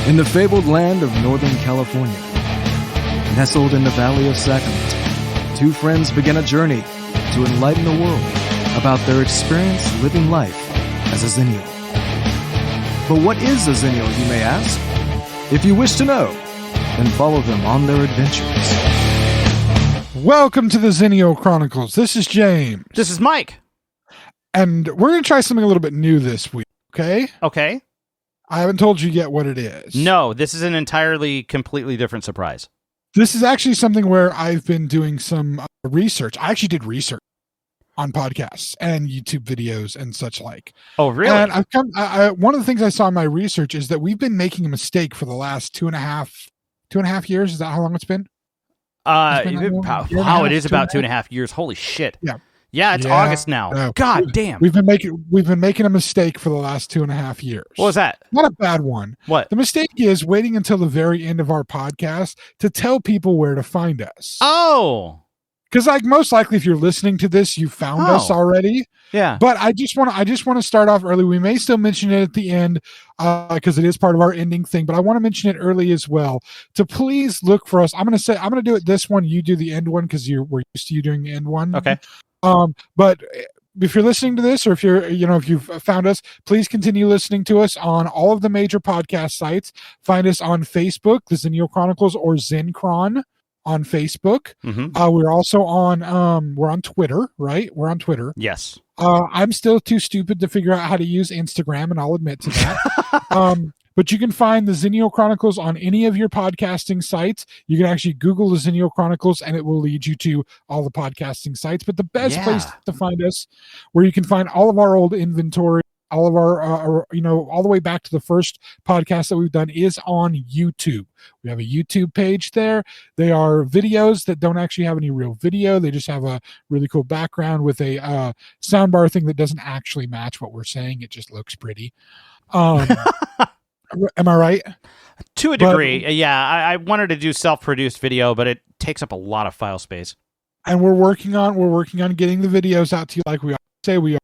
In the fabled land of Northern California, nestled in the Valley of Sacramento, two friends begin a journey to enlighten the world about their experience living life as a Xennial. But what is a Xennial, you may ask? If you wish to know, then follow them on their adventures. Welcome to the Xennial Chronicles. This is James. This is Mike. And we're going to try something a little bit new this week, okay? Okay. I haven't told you yet what it is. No, this is an entirely, completely different surprise. This is actually something where I've been doing some research. I actually did research on podcasts and YouTube videos and such like. Oh, really? And one of the things I saw in my research is that we've been making a mistake for the last two and a half years. Is that how long it's been? It is about 2.5 years. Holy shit. Yeah, it's August now. God damn. We've been making a mistake for the last 2.5 years. What was that? Not a bad one. What? The mistake is waiting until the very end of our podcast to tell people where to find us. Oh. Because most likely if you're listening to this, you found us already. Yeah. But I just want to start off early. We may still mention it at the end because it is part of our ending thing, but I want to mention it early as well. To please look for us. I'm going to do it this one. You do the end one because we're used to you doing the end one. Okay. But if you're listening to this, or if you've found us, please continue listening to us on all of the major podcast sites. Find us on Facebook, the Xennial Chronicles, or Zencron on Facebook. Mm-hmm. We're also on we're on Twitter, right? We're on Twitter. Yes. I'm still too stupid to figure out how to use Instagram, and I'll admit to that. But you can find the Xennial Chronicles on any of your podcasting sites. You can actually Google the Xennial Chronicles, and it will lead you to all the podcasting sites. But the best place to find us, where you can find all of our old inventory, all of our, all the way back to the first podcast that we've done, is on YouTube. We have a YouTube page there. They are videos that don't actually have any real video. They just have a really cool background with a soundbar thing that doesn't actually match what we're saying. It just looks pretty. Am I right? To a degree, yeah. I wanted to do self-produced video, but it takes up a lot of file space. And we're working on getting the videos out to you like we say we are,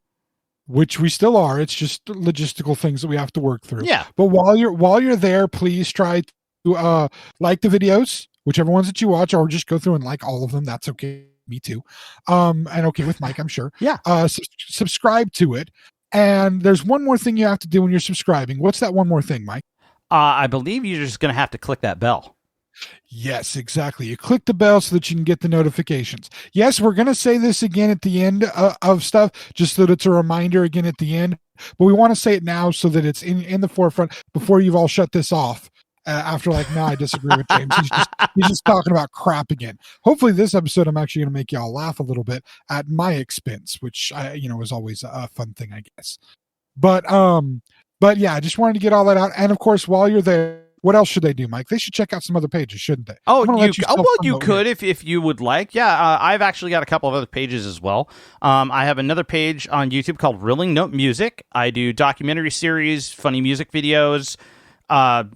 which we still are. It's just logistical things that we have to work through. Yeah. But while you're there, please try to like the videos, whichever ones that you watch, or just go through and like all of them. That's okay. Me too. And okay with Mike, I'm sure. Yeah. Subscribe to it. And there's one more thing you have to do when you're subscribing. What's that one more thing, Mike? I believe you're just going to have to click that bell. Yes, exactly. You click the bell so that you can get the notifications. Yes, we're going to say this again at the end of stuff, just so that it's a reminder again at the end. But we want to say it now so that it's in the forefront before you've all shut this off. After no, I disagree with James. He's just talking about crap again. Hopefully this episode I'm actually going to make y'all laugh a little bit at my expense, which is always a fun thing, I guess. But yeah, I just wanted to get all that out. And of course, while you're there, what else should they do, Mike? They should check out some other pages, shouldn't they? You could if you would like. Yeah, I've actually got a couple of other pages as well. I have another page on YouTube called Rolling Note Music. I do documentary series, funny music videos,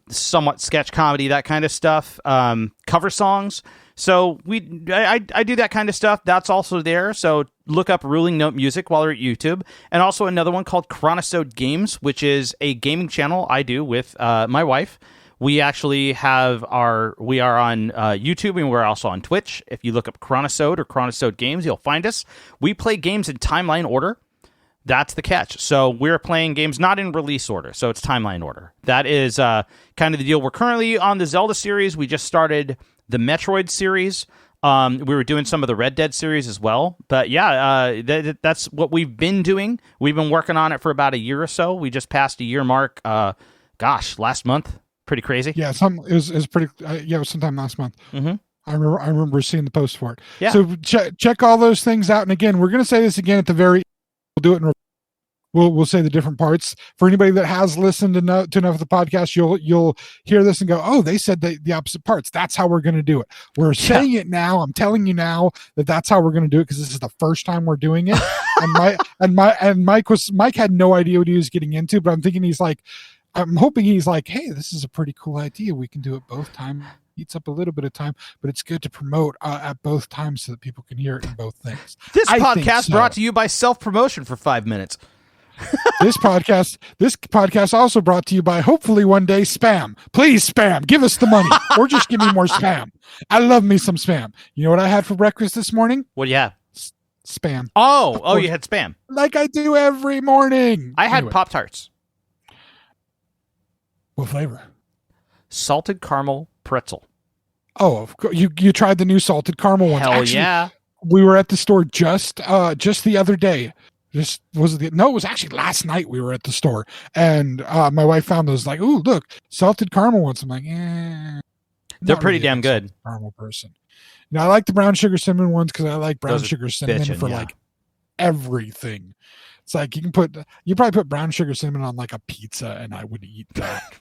somewhat sketch comedy, that kind of stuff, cover songs. So I do that kind of stuff. That's also there. So look up Ruling Note Music while you're at YouTube. And also another one called Chronicles Games, which is a gaming channel I do with my wife. We actually we are on YouTube, and we're also on Twitch. If you look up Chronicles or Chronicles Games, you'll find us. We play games in timeline order. That's the catch. So we're playing games not in release order, so it's timeline order. That is kind of the deal. We're currently on the Zelda series. We just started the Metroid series. We were doing some of the Red Dead series as well. But yeah, that's what we've been doing. We've been working on it for about a year or so. We just passed a year mark, last month. Pretty crazy. Yeah, it was pretty. It was sometime last month. Mm-hmm. I remember seeing the post for it. Yeah. So check all those things out. And again, we're going to say this again at the very. We'll do it in. We'll say the different parts for anybody that has listened to enough of the podcast. You'll hear this and go, oh, they said the opposite parts. That's how we're going to do it. We're saying it now. I'm telling you now that's how we're going to do it because this is the first time we're doing it. and Mike had no idea what he was getting into, but I'm hoping he's like, hey, this is a pretty cool idea. We can do it both times. Eats up a little bit of time, but it's good to promote at both times so that people can hear it in both things. This podcast brought to you by self-promotion for 5 minutes. This podcast also brought to you by hopefully one day spam. Please spam. Give us the money or just give me more spam. I love me some spam. You know what I had for breakfast this morning? What do you have? Spam. Oh, you had spam. Like I do every morning. I had Pop-Tarts. What flavor? Salted caramel pretzel. Oh, of course. You tried the new salted caramel ones. Hell Actually, yeah. We were at the store just the other day. It was actually last night we were at the store, and my wife found those, like, ooh, look, salted caramel ones. I'm like, they're pretty damn good. Caramel person. You know, I like the brown sugar cinnamon ones because I like brown sugar cinnamon for like everything. It's like you probably put brown sugar cinnamon on like a pizza, and I would eat that.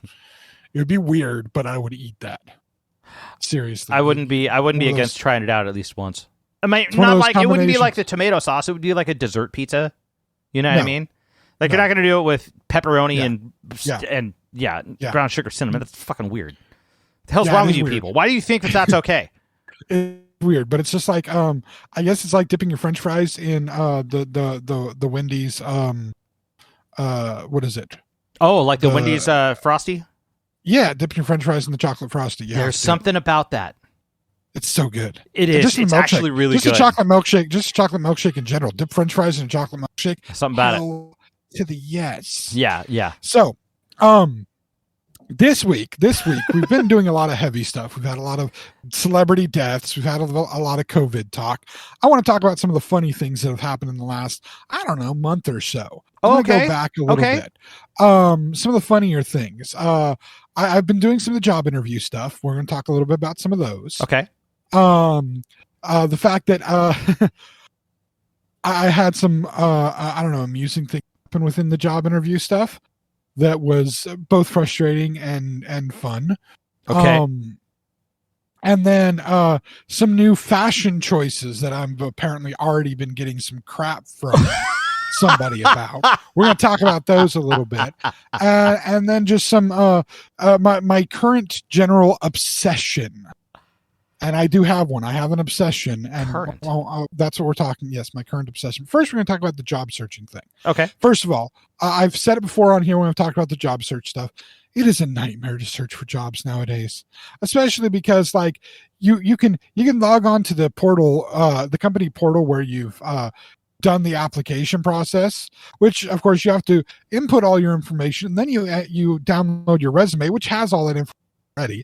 It would be weird, but I would eat that. Seriously, I wouldn't be against trying it out at least once. I mean, not like it wouldn't be like the tomato sauce. It would be like a dessert pizza. You know what I mean? Like you're not going to do it with pepperoni and brown sugar cinnamon. That's fucking weird. The hell's wrong with you people? Why do you think that's okay? It's weird, but it's just like I guess it's like dipping your French fries in the Wendy's what is it? Oh, like the Wendy's Frosty? Yeah, dipping your French fries in the chocolate Frosty. There's something about that. It's so good. It is. It's actually really good. Just a chocolate milkshake in general. Dip French fries in a chocolate milkshake. Something about it. To the yes. Yeah. So, this week we've been doing a lot of heavy stuff. We've had a lot of celebrity deaths. We've had a lot of COVID talk. I want to talk about some of the funny things that have happened in the last, I don't know, month or so. I'm gonna go back a little bit. Some of the funnier things. I've been doing some of the job interview stuff. We're going to talk a little bit about some of those. Okay. The fact that I had some I don't know, amusing thing happen within the job interview stuff that was both frustrating and fun. Okay. And then some new fashion choices that I'm apparently already been getting some crap from somebody about. We're going to talk about those a little bit. And then just some my current general obsession. And I do have one. I have an obsession. And that's what we're talking. Yes, my current obsession. First, we're going to talk about the job searching thing. Okay. First of all, I've said it before on here when I've talked about the job search stuff. It is a nightmare to search for jobs nowadays, especially because like you can log on to the portal, the company portal where you've done the application process, which of course you have to input all your information. And then you download your resume, which has all that information already.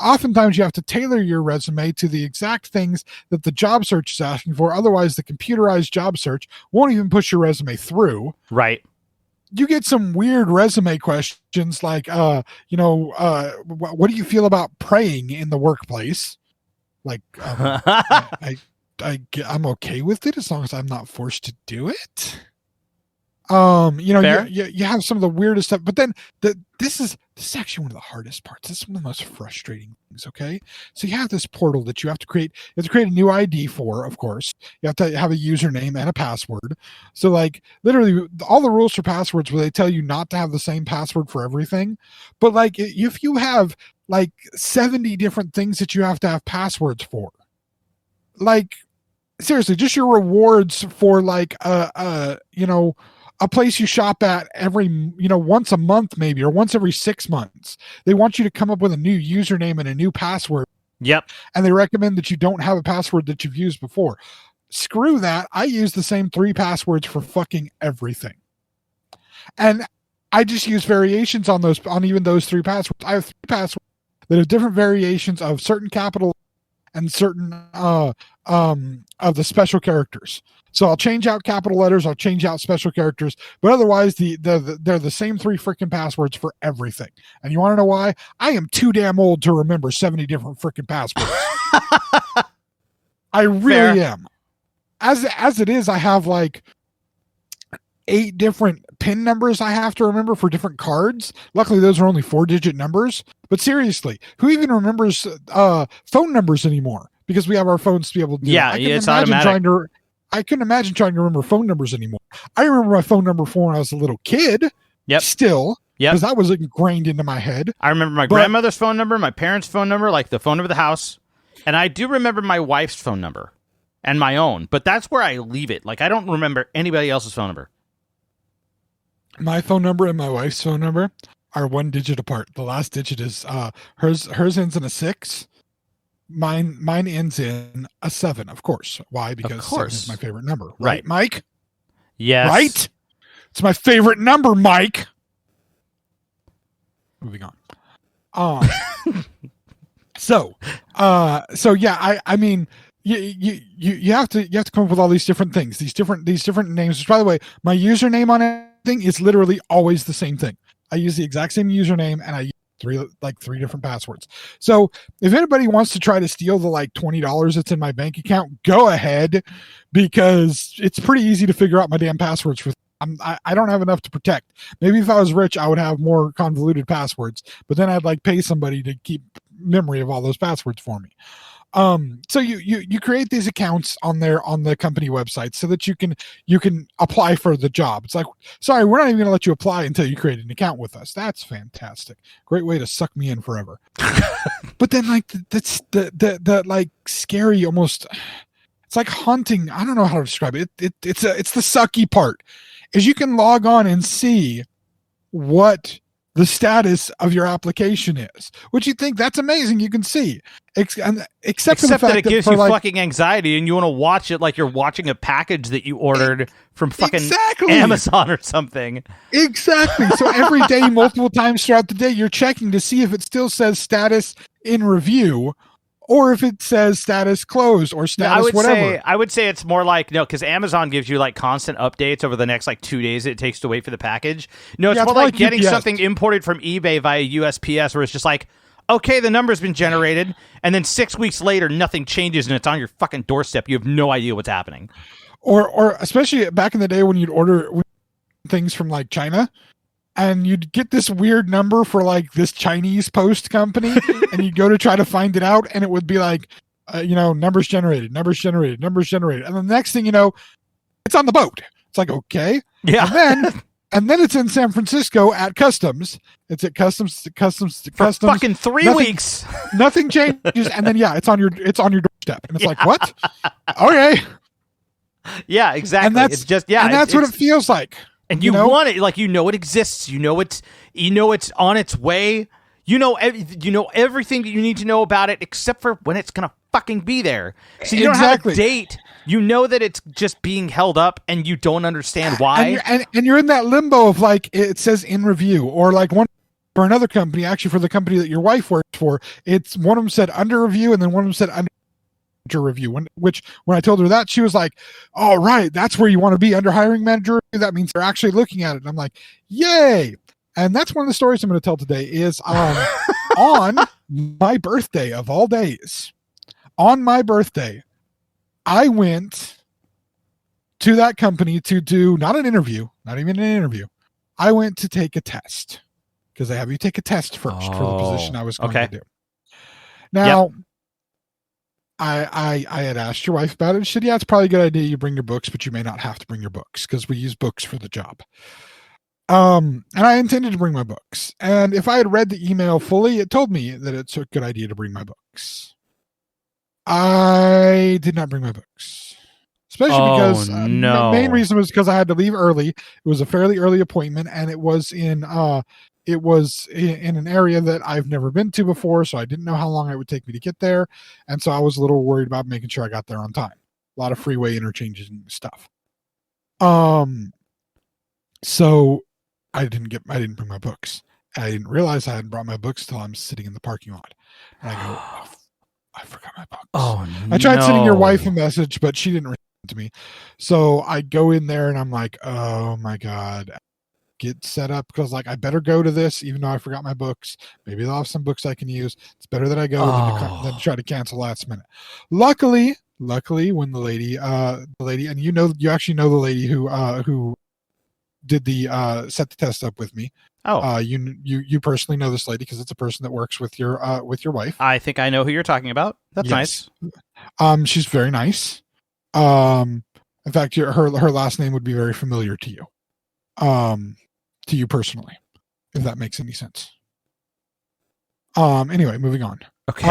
Oftentimes you have to tailor your resume to the exact things that the job search is asking for. Otherwise, the computerized job search won't even push your resume through. Right. You get some weird resume questions like, what do you feel about praying in the workplace? Like, I'm okay with it as long as I'm not forced to do it. You have some of the weirdest stuff, but then this is actually one of the hardest parts. This is one of the most frustrating things. Okay. So you have this portal that you have to create. You have to create a new ID for, of course. You have to have a username and a password. So like literally all the rules for passwords where they tell you not to have the same password for everything. But like if you have like 70 different things that you have to have passwords for, like seriously, just your rewards for like, a place you shop at every, once a month maybe, or once every 6 months. They want you to come up with a new username and a new password. Yep. And they recommend that you don't have a password that you've used before. Screw that. I use the same 3 passwords for fucking everything. And I just use variations on even those 3 passwords. I have 3 passwords that have different variations of certain capital and certain of the special characters. So I'll change out capital letters, I'll change out special characters, but otherwise they're the same 3 freaking passwords for everything. And you want to know why? I am too damn old to remember 70 different freaking passwords. I really am. As it is, I have like 8 different PIN numbers I have to remember for different cards. Luckily, those are only 4-digit numbers. But seriously, who even remembers phone numbers anymore? Because we have our phones to be able to do it. It's automatic. I couldn't imagine trying to remember phone numbers anymore. I remember my phone number from when I was a little kid. Yep. Still. Yep. Because that was ingrained into my head. I remember my grandmother's phone number, my parents' phone number, like the phone number of the house. And I do remember my wife's phone number and my own. But that's where I leave it. Like, I don't remember anybody else's phone number. My phone number and my wife's phone number are one digit apart. The last digit is hers ends in a 6. Mine ends in a 7, of course. Why? Because 7 is my favorite number. Right, Mike? Yes. Right? It's my favorite number, Mike. Moving on. So yeah, I mean, you have to come up with all these different things, these different names. Which, by the way, my username on everything is literally always the same thing. I use the exact same username, and I use three different passwords. So if anybody wants to try to steal the $20 that's in my bank account, go ahead, because it's pretty easy to figure out my damn passwords for. I don't have enough to protect. Maybe if I was rich, I would have more convoluted passwords, but then I'd pay somebody to keep memory of all those passwords for me. So you create these accounts on the company website so that you can apply for the job. It's like, sorry, we're not even going to let you apply until you create an account with us. That's fantastic. Great way to suck me in forever. But then that's the scary, almost, it's like haunting. I don't know how to describe it. It's the sucky part is you can log on and see what the status of your application is, which you think that's amazing. You can see, except for the fact that it gives you fucking anxiety, and you want to watch it like you're watching a package that you ordered from fucking Amazon or something. Exactly. So every day, multiple times throughout the day, you're checking to see if it still says status in review, or if it says status closed or status whatever. I would say it's more like, no, because Amazon gives you constant updates over the next 2 days it takes to wait for the package. No, it's more like getting something imported from eBay via USPS, where it's just like, okay, the number's been generated, and then 6 weeks later, nothing changes, and it's on your fucking doorstep. You have no idea what's happening. Or especially back in the day when you'd order things from China, and you'd get this weird number for this Chinese post company, and you'd go to try to find it out, and it would be numbers generated. And then the next thing you know, it's on the boat. It's like, okay. Yeah. And then it's in San Francisco at customs. It's at customs. For fucking 3 weeks. Nothing changes. And then, it's on your doorstep. And it's like, what? Okay. Yeah, exactly. And that's, it's just, and that's what it feels like. And you want it, it exists. You know it's on its way. You know everything that you need to know about it, except for when it's gonna fucking be there. So you don't have a date. You know that it's just being held up, and you don't understand why. And you're in that limbo of it says in review, or one for another company. Actually, for the company that your wife works for, it's one of them said under review, and then one of them said under review. When I told her that, she was like, "All right, that's where you want to be, under hiring manager. That means they're actually looking at it." And I'm like, "Yay!" And that's one of the stories I'm going to tell today. Is on my birthday of all days. On my birthday, I went to that company to do not an interview, not even an interview. I went to take a test, because they have you take a test first for the position I was going to do. Now. Yep. I had asked your wife about it. She said, yeah, it's probably a good idea you bring your books, but you may not have to bring your books, because we use books for the job. And I intended to bring my books. And if I had read the email fully, it told me that it's a good idea to bring my books. I did not bring my books. Especially because the main reason was because I had to leave early. It was a fairly early appointment, and it was in an area that I've never been to before, so I didn't know how long it would take me to get there, and so I was a little worried about making sure I got there on time. A lot of freeway interchanges and stuff. So I didn't bring my books. I didn't realize I hadn't brought my books till I'm sitting in the parking lot, and I go, oh, I forgot my books. Oh, I tried sending your wife a message, but she didn't respond to me. So I go in there, and I'm like, oh my God. Get set up, because I better go to this, even though I forgot my books. Maybe they'll have some books I can use. It's better that I go than try to cancel last minute. Luckily, when the lady, and you actually know the lady who did the set the test up with me. You personally know this lady, because it's a person that works with your wife. I think I know who you're talking about. That's nice. She's very nice. In fact, her last name would be very familiar to you. To you personally, if that makes any sense. Anyway, moving on. Okay.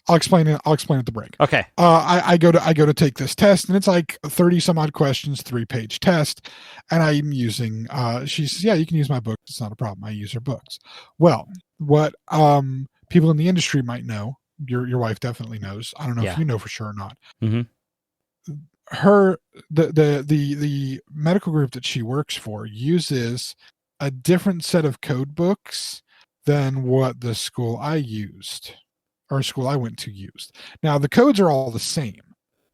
I'll explain it. I'll explain at the break. Okay. I go to take this test, and it's like 30 some odd questions, 3-page test, and I'm using. She says, "Yeah, you can use my books. It's not a problem. I use her books." Well, what people in the industry might know, your wife definitely knows. I don't know if you know for sure or not. Mm-hmm. The medical group that she works for uses a different set of code books than what the school I used. Or school I went to used. Now the codes are all the same.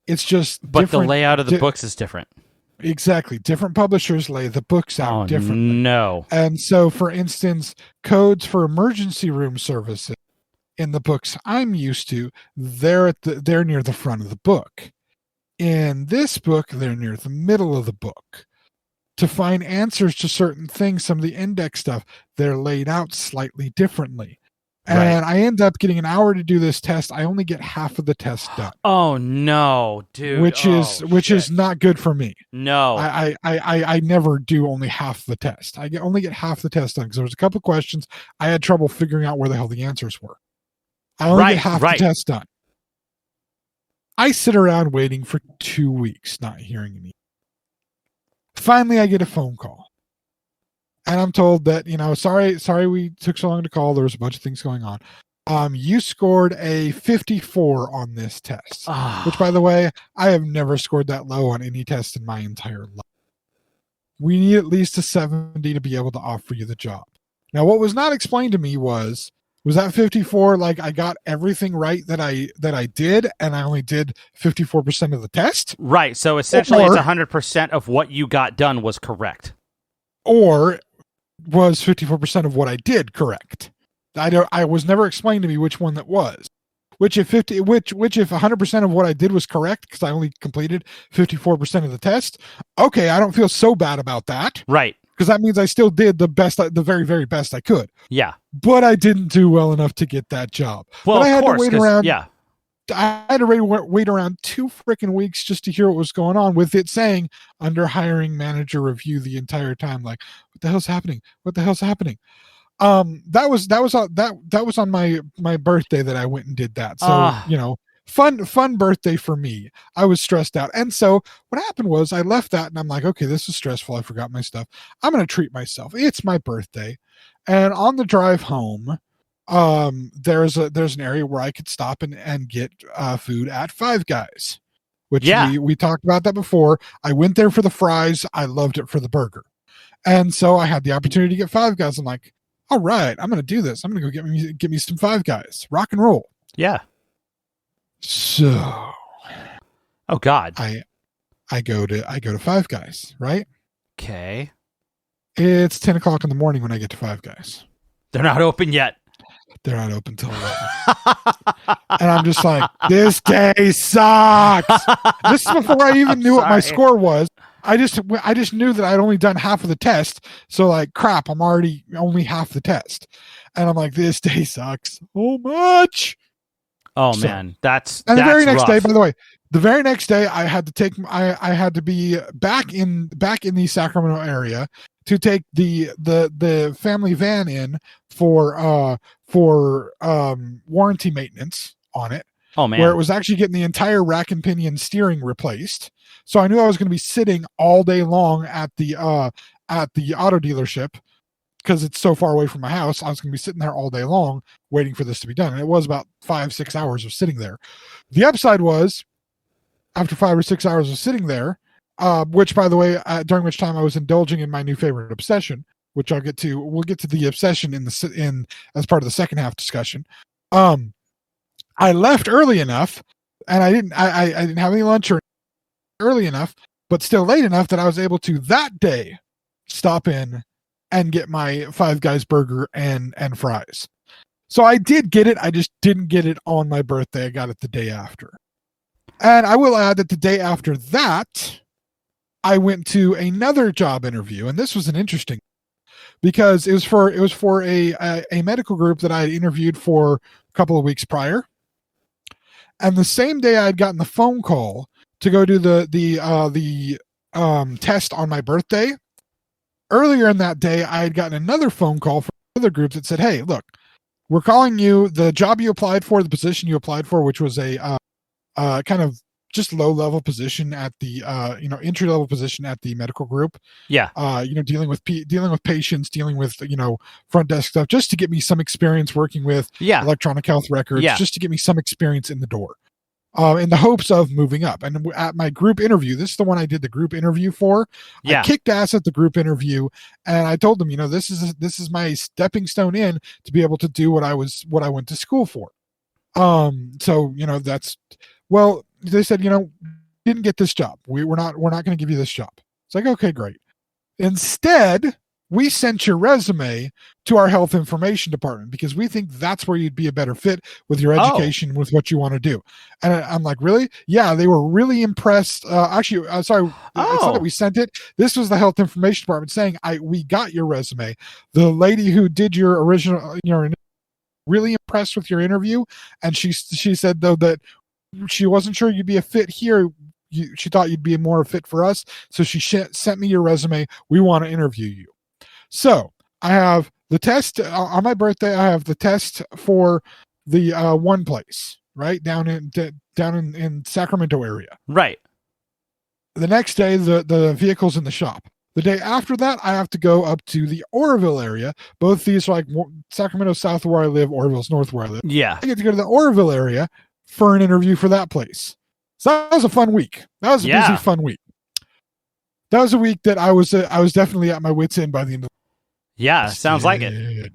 It's just but the layout of the books is different. Exactly. Different publishers lay the books out differently. No. And so, for instance, codes for emergency room services in the books I'm used to, they're near the front of the book. In this book, they're near the middle of the book. To find answers to certain things, some of the index stuff, they're laid out slightly differently. And I end up getting an hour to do this test. I only get half of the test done. Oh no, dude! Which is not good for me. No, I never do only half the test. I only get half the test done because there was a couple questions I had trouble figuring out where the hell the answers were. I only get half the test done. I sit around waiting for 2 weeks, not hearing anything. Finally, I get a phone call. And I'm told that, sorry we took so long to call. There was a bunch of things going on. You scored a 54 on this test, which, by the way, I have never scored that low on any test in my entire life. We need at least a 70 to be able to offer you the job. Now, what was not explained to me was that 54 like I got everything right that I did, and I only did 54% of the test? Right. So essentially, it's 100% of what you got done was correct. Or was 54% of what I did correct? I was never explained to me which one that was. Which if 100% of what I did was correct because I only completed 54% of the test, okay, I don't feel so bad about that. Right. Because that means I still did the very, very best I could. Yeah. But I didn't do well enough to get that job. Well, but I had of course, to wait around. Yeah. I had to wait around 2 freaking weeks just to hear what was going on, with it saying under hiring manager review the entire time. Like, what the hell's happening? What the hell's happening? That was on my birthday that I went and did that. So fun birthday for me. I was stressed out, and so what happened was I left that, and I'm like, okay, this is stressful. I forgot my stuff. I'm gonna treat myself. It's my birthday, and on the drive home, there's an area where I could stop and get food at Five Guys, which we talked about that before. I went there for the fries. I loved it for the burger, and so I had the opportunity to get Five Guys. I'm like, all right, I'm going to do this. I'm going to go get me some Five Guys. Rock and roll. Yeah. So, oh God, I go to Five Guys, right? Okay. It's 10 o'clock in the morning when I get to Five Guys. They're not open yet. They're not open till 11. And I'm just like, this day sucks. This is before I even knew what my score was. I just knew that I'd only done half of the test. So like, crap, I'm already only half the test. And I'm like, this day sucks so much. Oh man, that's the very next rough. day, by the way, the very next day I had to be back in the Sacramento area to take the family van in for warranty maintenance on it. Oh man. Where it was actually getting the entire rack and pinion steering replaced. So I knew I was going to be sitting all day long at the auto dealership because it's so far away from my house. I was going to be sitting there all day long waiting for this to be done. And it was about 5-6 hours of sitting there. The upside was, after 5 or 6 hours of sitting there, which, by the way, during which time I was indulging in my new favorite obsession, which I'll get to. We'll get to the obsession in as part of the second half discussion. I left early enough, and I didn't have any lunch or early enough, but still late enough that I was able to that day stop in and get my Five Guys burger and fries. So I did get it. I just didn't get it on my birthday. I got it the day after. And I will add that the day after that, I went to another job interview, and this was an interesting, because it was for a medical group that I had interviewed for a couple of weeks prior. And the same day I had gotten the phone call to go do the test on my birthday. Earlier in that day, I had gotten another phone call from another group that said, "Hey, look, we're calling you the job you applied for, the position you applied for, which was a kind of just low level position at the entry level position at the medical group. Yeah. Dealing with patients, dealing with front desk stuff, just to get me some experience working with electronic health records, just to get me some experience in the door, in the hopes of moving up. And at my group interview, this is the one I did the group interview for. I kicked ass at the group interview, and I told them, this is my stepping stone in to be able to do what I went to school for. Well, they said, didn't get this job. We're not going to give you this job. It's like, okay, great. Instead, we sent your resume to our health information department because we think that's where you'd be a better fit with your education, with what you want to do. And I'm like, really? Yeah, they were really impressed. Sorry, it's not that we sent it. This was the health information department saying, we got your resume. The lady who did your original, really impressed with your interview. And she said, though, that she wasn't sure you'd be a fit here. She thought you'd be more a fit for us. So she sent me your resume. We want to interview you. So I have the test on my birthday. I have the test for the one place, right? Down in Sacramento area. Right. The next day, the vehicle's in the shop. The day after that, I have to go up to the Oroville area. Both these are like Sacramento south of where I live, Oroville's north where I live. Yeah. I get to go to the Oroville area for an interview for that place. So that was a fun week. That was a busy, fun week. That was a week that I was definitely at my wit's end by the end of sounds like it.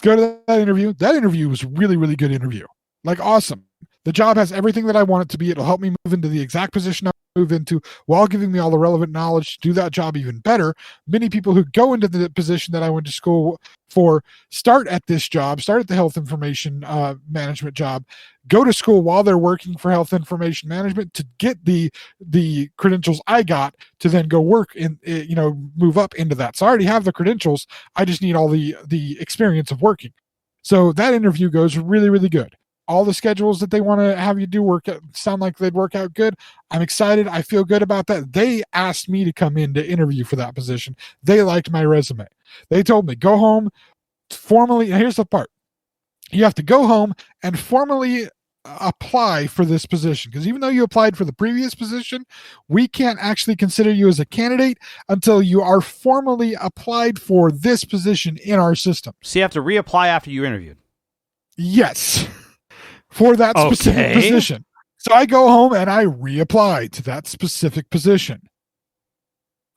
Go to that interview. That interview was really, really good interview. Like, awesome. The job has everything that I want it to be. It'll help me move into the exact position I move into while giving me all the relevant knowledge to do that job even better. Many people who go into the position that I went to school for start at this job, start at the health information management job, go to school while they're working for health information management to get the credentials I got to then go work in, move up into that. So I already have the credentials. I just need all the experience of working. So that interview goes really, really good. All the schedules that they want to have you do sound like they'd work out good. I'm excited. I feel good about that. They asked me to come in to interview for that position. They liked my resume. They told me, go home formally. Here's the part. You have to go home and formally apply for this position, because even though you applied for the previous position, we can't actually consider you as a candidate until you are formally applied for this position in our system. So you have to reapply after you interviewed? Yes. For that specific position. So I go home and I reapply to that specific position.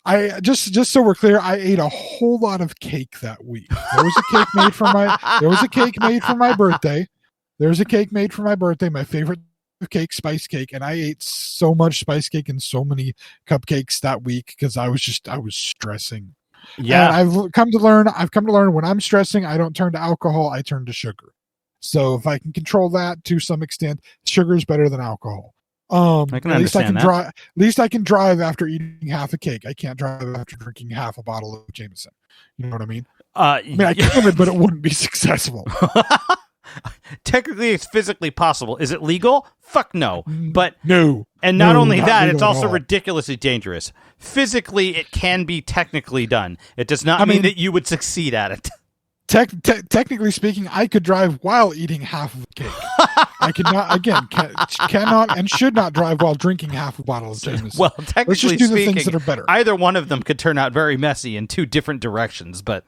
I just so we're clear, I ate a whole lot of cake that week. There was a cake made for my birthday. There's a cake made for my birthday, my favorite cake, spice cake, and I ate so much spice cake and so many cupcakes that week because I was stressing. Yeah. And I've come to learn when I'm stressing, I don't turn to alcohol, I turn to sugar. So if I can control that to some extent, sugar is better than alcohol. I can understand that. At least I can drive after eating half a cake. I can't drive after drinking half a bottle of Jameson. You know what I mean? I could, but it wouldn't be successful. Technically, it's physically possible. Is it legal? Fuck no. But no. And not only that, it's also ridiculously dangerous. Physically, it can be technically done. It does not mean that you would succeed at it. Technically speaking, I could drive while eating half of the cake. I cannot and should not drive while drinking half a bottle of Jameson. Well, technically let's just do the speaking, things that are better. Either one of them could turn out very messy in two different directions, but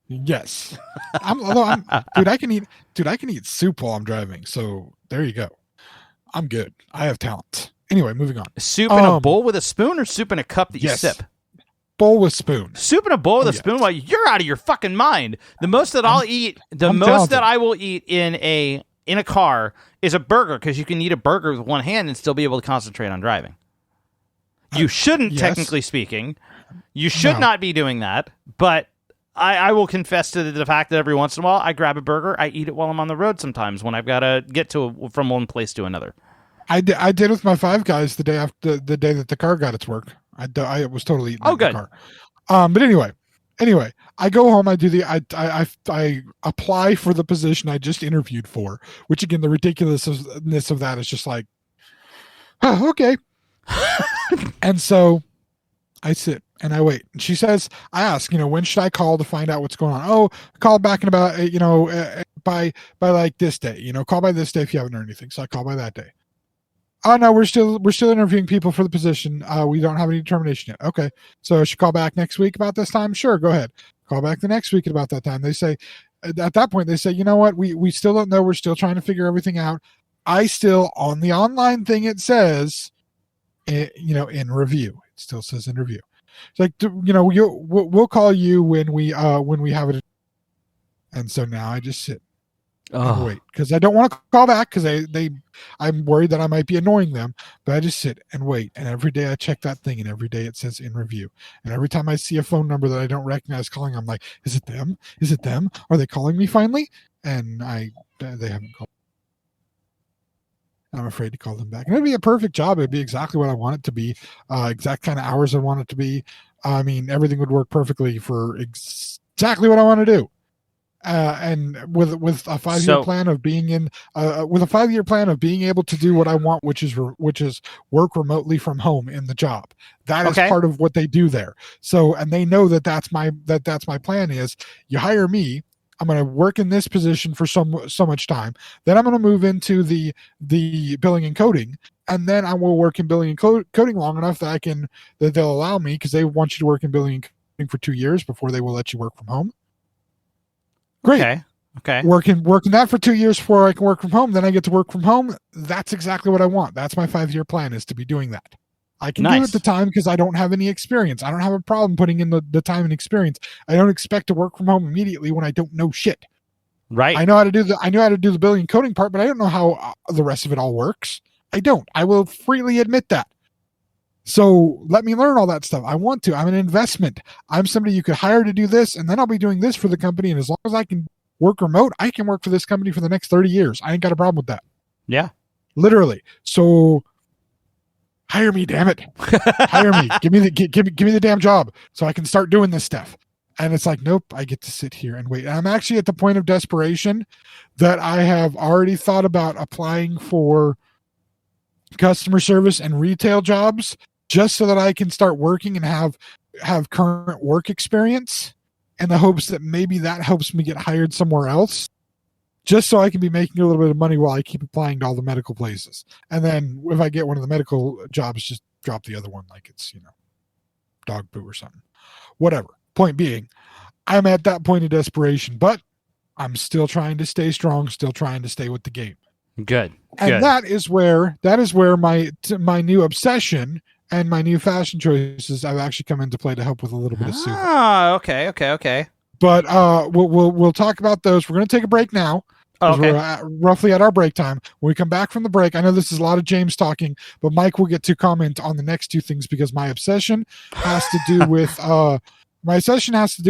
yes. I can eat soup while I'm driving. So there you go. I'm good. I have talent. Anyway, moving on. Soup in a bowl with a spoon, or soup in a cup that you sip? Bowl with spoon. Soup in a bowl with a spoon? Well, you're out of your fucking mind. The most that I will eat in a car is a burger, because you can eat a burger with one hand and still be able to concentrate on driving. You shouldn't, technically speaking. You should not be doing that, but I will confess to the fact that every once in a while I grab a burger, I eat it while I'm on the road sometimes when I've got to get from one place to another. I did with my Five Guys the day after the day that the car got its work. I was totally eating the car. But anyway, I go home. I apply for the position I just interviewed for, which again, the ridiculousness of that is just like, oh, okay. And so I sit and I wait. And she says, I ask, when should I call to find out what's going on? Oh, call back in about, by like this day, call by this day if you haven't heard anything. So I call by that day. Oh no, we're still interviewing people for the position. We don't have any determination yet. Okay. So I should call back next week about this time? Sure, go ahead. Call back the next week at about that time. They say, at that point, they say, you know what? We still don't know. We're still trying to figure everything out. I still, on the online thing, it says, in review. It still says in review. It's like, we'll call you when we have it. And so now I just sit and wait, because I don't want to call back because I'm worried that I might be annoying them, but I just sit and wait. And every day I check that thing, and every day it says in review. And every time I see a phone number that I don't recognize calling, I'm like, is it them? Is it them? Are they calling me finally? And they haven't called. I'm afraid to call them back. And it'd be a perfect job. It'd be exactly what I want it to be. Exact kind of hours I want it to be. I mean, everything would work perfectly for exactly what I want to do. And with a 5-year plan of being in, with a 5-year plan of being able to do what I want, which is work remotely from home in the job. That is part of what they do there. So, and they know that's my plan is you hire me. I'm going to work in this position for so much time. Then I'm going to move into the billing and coding, and then I will work in billing and coding long enough that they'll allow me, because they want you to work in billing and coding for 2 years before they will let you work from home. Great. Okay. Working that for 2 years before I can work from home. Then I get to work from home. That's exactly what I want. That's my 5-year plan, is to be doing that. I can do it at the time because I don't have any experience. I don't have a problem putting in the time and experience. I don't expect to work from home immediately when I don't know shit. Right. I know how to do the billing and coding part, but I don't know how the rest of it all works. I don't. I will freely admit that. So let me learn all that stuff. I want to. I'm an investment. I'm somebody you could hire to do this, and then I'll be doing this for the company. And as long as I can work remote, I can work for this company for the next 30 years. I ain't got a problem with that. Yeah. Literally. So hire me, damn it. Hire me. Give me the damn job so I can start doing this stuff. And it's like, nope, I get to sit here and wait. And I'm actually at the point of desperation that I have already thought about applying for customer service and retail jobs, just so that I can start working and have current work experience, in the hopes that maybe that helps me get hired somewhere else, just so I can be making a little bit of money while I keep applying to all the medical places. And then if I get one of the medical jobs, just drop the other one like it's, dog poo or something. Whatever. Point being, I'm at that point of desperation, but I'm still trying to stay strong, still trying to stay with the game. Good. And that is where my new obsession and my new fashion choices have actually come into play to help with a little bit of soothing. Okay. But we'll talk about those. We're going to take a break now. Okay. We're roughly at our break time. When we come back from the break, I know this is a lot of James talking, but Mike will get to comment on the next two things, because my obsession has to do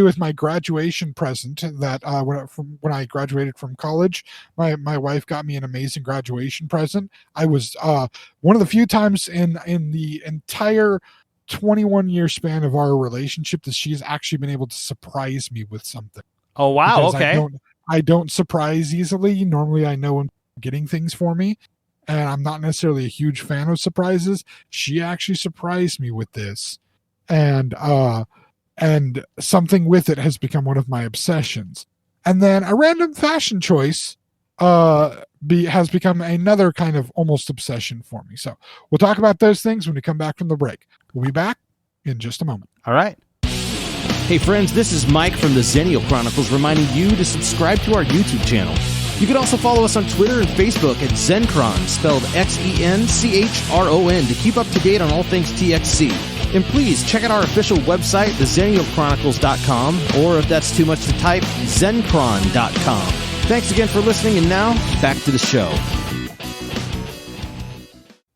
with my graduation present that when I graduated from college, my wife got me an amazing graduation present. I was one of the few times in the entire 21-year span of our relationship that she's actually been able to surprise me with something. Oh, wow. Because okay. I don't surprise easily. Normally I know when getting things for me, and I'm not necessarily a huge fan of surprises. She actually surprised me with this, and something with it has become one of my obsessions. And then a random fashion choice has become another kind of almost obsession for me. So we'll talk about those things when we come back from the break. We'll be back in just a moment. All right. Hey friends, this is Mike from the Xennial Chronicles reminding you to subscribe to our YouTube channel. You can also follow us on Twitter and Facebook at Xencron, spelled Xenchron, to keep up to date on all things TXC. And please check out our official website, theXennialChronicles.com, or if that's too much to type, Zencron.com. Thanks again for listening, and now, back to the show.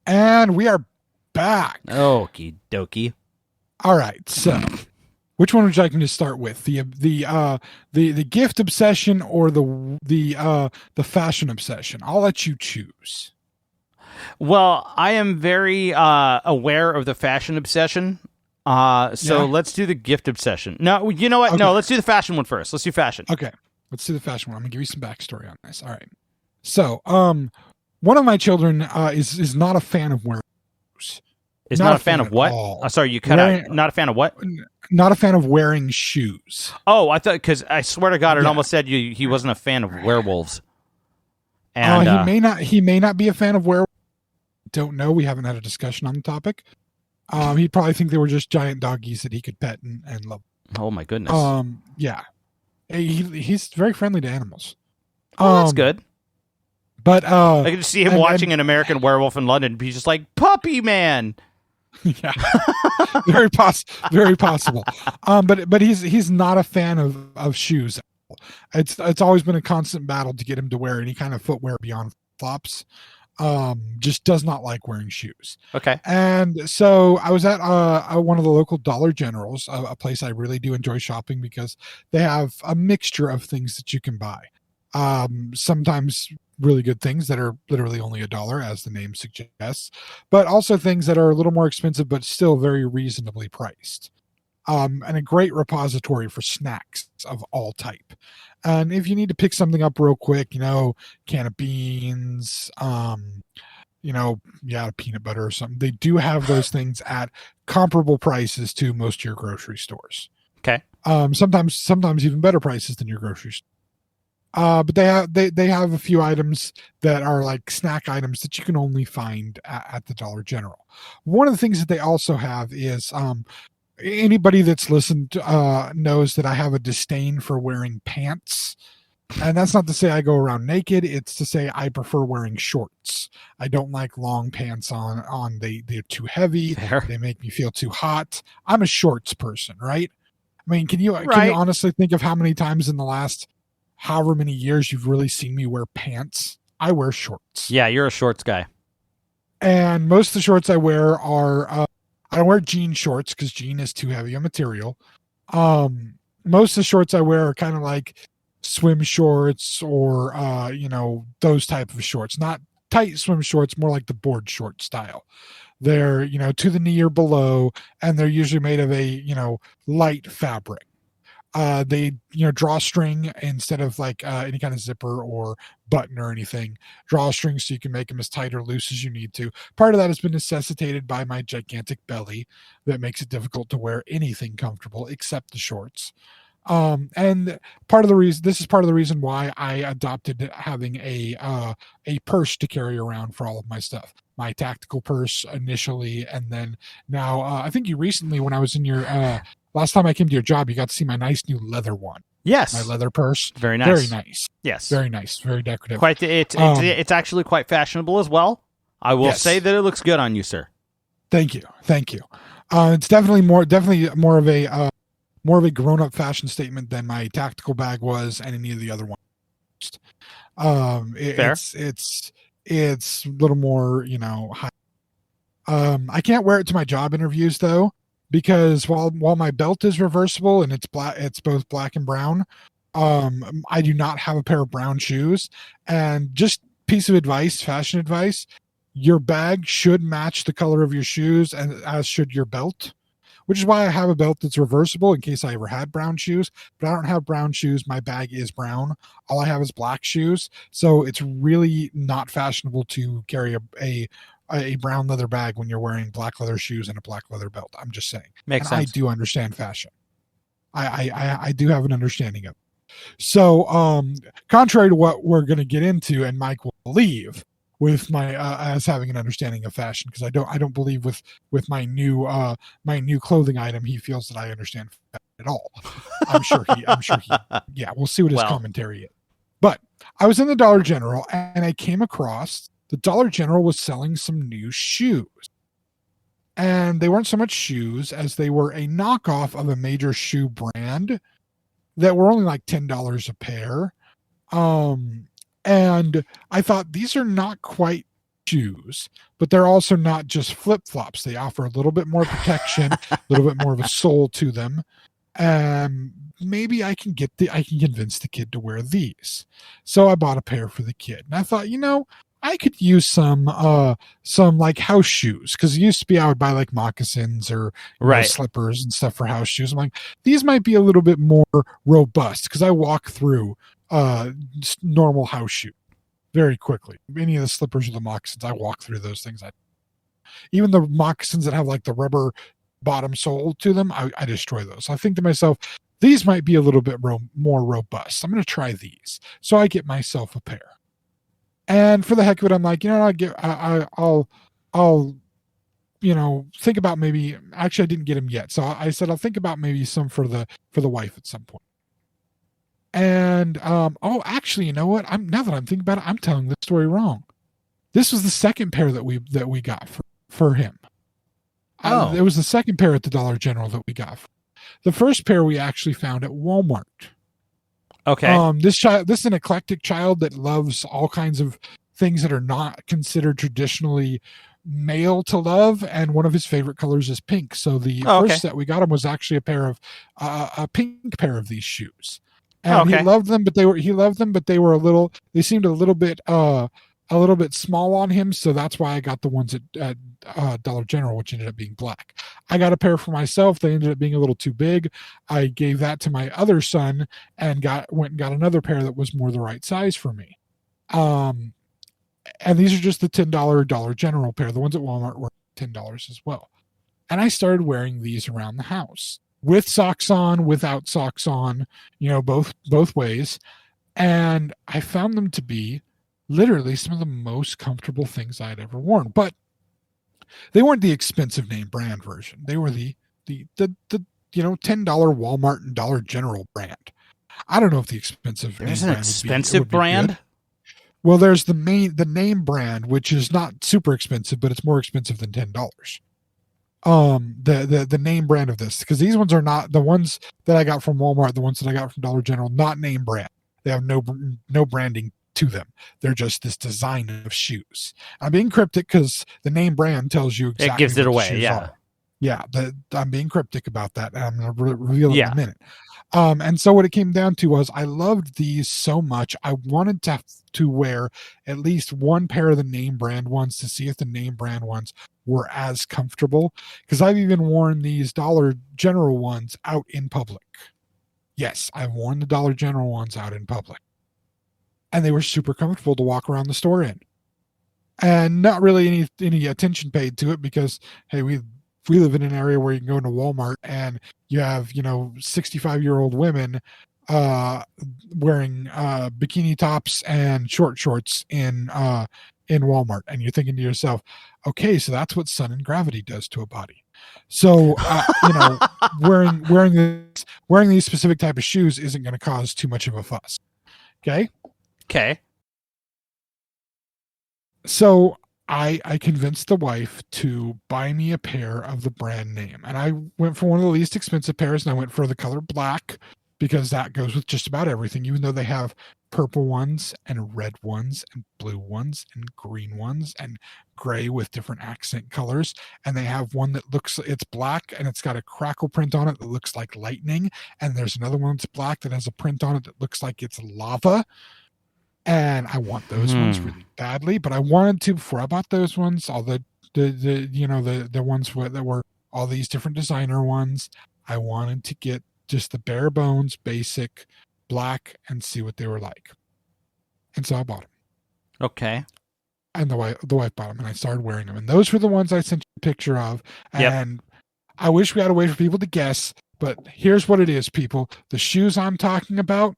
And we are back. Okie dokie. All right, so which one would you like me to start with? The gift obsession or the fashion obsession? I'll let you choose. Well, I am very aware of the fashion obsession. Let's do the gift obsession. No, you know what? Okay. No, let's do the fashion one first. Let's do fashion. Okay, let's do the fashion one. I'm gonna give you some backstory on this. All right. So, one of my children is not a fan of wearing clothes. Is not a fan of at what? all. Sorry, you cut out. Not a fan of what? Not a fan of wearing shoes. Oh, I thought, because I swear to God, it almost said he wasn't a fan of werewolves. And he may not be a fan of werewolves. Don't know. We haven't had a discussion on the topic. He'd probably think they were just giant doggies that he could pet and love. Oh my goodness. Yeah. He's very friendly to animals. Oh, that's good. But I can just see him watching an American Werewolf in London. He's just like, puppy man. Yeah, very possible. But he's not a fan of shoes. It's always been a constant battle to get him to wear any kind of footwear beyond flops. Just does not like wearing shoes. Okay. And so I was at one of the local Dollar Generals, a place I really do enjoy shopping because they have a mixture of things that you can buy. Sometimes really good things that are literally only $1, as the name suggests, but also things that are a little more expensive but still very reasonably priced. And a great repository for snacks of all type. And if you need to pick something up real quick, can of beans, peanut butter or something, they do have those things at comparable prices to most of your grocery stores. Okay. Sometimes even better prices than your grocery store. But they have a few items that are like snack items that you can only find at the Dollar General. One of the things that they also have is anybody that's listened knows that I have a disdain for wearing pants. And that's not to say I go around naked. It's to say I prefer wearing shorts. I don't like long pants on. They're too heavy. Fair. They make me feel too hot. I'm a shorts person, right? I mean, can you honestly think of how many times in the last however many years you've really seen me wear pants? I wear shorts. Yeah, you're a shorts guy. And most of the shorts I wear are I don't wear jean shorts because jean is too heavy a material. Most of the shorts I wear are kind of like swim shorts or those type of shorts, not tight swim shorts, more like the board short style. They're to the knee or below, and they're usually made of a light fabric. They drawstring instead of like any kind of zipper or button or anything. Drawstring so you can make them as tight or loose as you need to. Part of that has been necessitated by my gigantic belly that makes it difficult to wear anything comfortable except the shorts. And this is part of the reason why I adopted having a purse to carry around for all of my stuff. My tactical purse initially, and then now I think you recently, when I was in your last time I came to your job, you got to see my nice new leather one. Yes, my leather purse. Very nice. Very nice. Yes, very nice. Very decorative. It's actually quite fashionable as well. I will say that it looks good on you, sir. Thank you. It's definitely more of a grown-up fashion statement than my tactical bag was, and any of the other ones. Fair. It's a little more, high. I can't wear it to my job interviews though, because while my belt is reversible and it's both black and brown, I do not have a pair of brown shoes. And just piece of advice, fashion advice, your bag should match the color of your shoes, and as should your belt. Which is why I have a belt that's reversible in case I ever had brown shoes. But I don't have brown shoes. My bag is brown. All I have is black shoes. So it's really not fashionable to carry a brown leather bag when you're wearing black leather shoes and a black leather belt. I'm just saying. Makes sense. I do understand fashion. I do have an understanding of it. So contrary to what we're going to get into, and Mike will believe, with my as having an understanding of fashion, because I don't believe with my new clothing item he feels that I understand fashion at all. I'm sure he yeah, we'll see what his commentary is. But I was in the Dollar General and I came across the Dollar General was selling some new shoes. And they weren't so much shoes as they were a knockoff of a major shoe brand that were only like $10 a pair. And I thought, these are not quite shoes, but they're also not just flip-flops. They offer a little bit more protection, a little bit more of a sole to them. Maybe I can convince the kid to wear these. So I bought a pair for the kid. And I thought, I could use some like house shoes, because it used to be I would buy like moccasins or slippers and stuff for house shoes. I'm like, these might be a little bit more robust, because I walk through normal house shoe very quickly. Any of the slippers or the moccasins, I walk through those things. Even the moccasins that have like the rubber bottom sole to them, I destroy those. I think to myself, these might be a little bit more robust. I'm going to try these. So I get myself a pair. And for the heck of it, I'm like, I'll think about maybe, actually I didn't get them yet. So I said, I'll think about maybe some for the wife at some point. And, actually, you know what? Now that I'm thinking about it, I'm telling the story wrong. This was the second pair that we got for him. It was the second pair at the Dollar General that we got. The first pair we actually found at Walmart. Okay. This is an eclectic child that loves all kinds of things that are not considered traditionally male to love, and one of his favorite colors is pink. So the first set we got him was actually a pink pair of these shoes. And he loved them, but they seemed a little bit small on him, so that's why I got the ones at Dollar General, which ended up being black. I got a pair for myself. They ended up being a little too big. I gave that to my other son and went and got another pair that was more the right size for me. And these are just the $10 Dollar General pair. The ones at Walmart were $10 as well. And I started wearing these around the house with socks on, without socks on, both ways. And I found them to be literally some of the most comfortable things I had ever worn. But they weren't the expensive name brand version. They were the $10 Walmart and Dollar General brand. I don't know if the expensive there's name an brand expensive brand. Well, there's the name brand, which is not super expensive, but it's more expensive than $10. The name brand of this, because these ones are not the ones that I got from Walmart, the ones that I got from Dollar General, not name brand. They have no branding to them. They're just this design of shoes. I'm being cryptic because the name brand tells you exactly. It gives it away. Yeah. Are. Yeah. I'm being cryptic about that. And I'm going to reveal it in a minute. And so what it came down to was I loved these so much. I wanted to wear at least one pair of the name brand ones to see if the name brand ones were as comfortable. Because I've even worn these Dollar General ones out in public. Yes, I've worn the Dollar General ones out in public. And they were super comfortable to walk around the store in. And not really any attention paid to it because, hey, we live in an area where you can go into Walmart and you have, 65-year-old women wearing bikini tops and short shorts in Walmart. And you're thinking to yourself, okay, so that's what sun and gravity does to a body. So, wearing these specific type of shoes isn't going to cause too much of a fuss. Okay. So I convinced the wife to buy me a pair of the brand name. And I went for one of the least expensive pairs, and I went for the color black because that goes with just about everything, even though they have purple ones and red ones and blue ones and green ones and gray with different accent colors. And they have one that it's black and it's got a crackle print on it that looks like lightning. And there's another one that's black that has a print on it that looks like it's lava. And I want those ones really badly, but I wanted to, before I bought those ones, all the ones that were all these different designer ones, I wanted to get just the bare bones, basic black and see what they were like. And so I bought them. Okay. And the wife bought them, and I started wearing them. And those were the ones I sent you a picture of. And I wish we had a way for people to guess, but here's what it is, people. The shoes I'm talking about,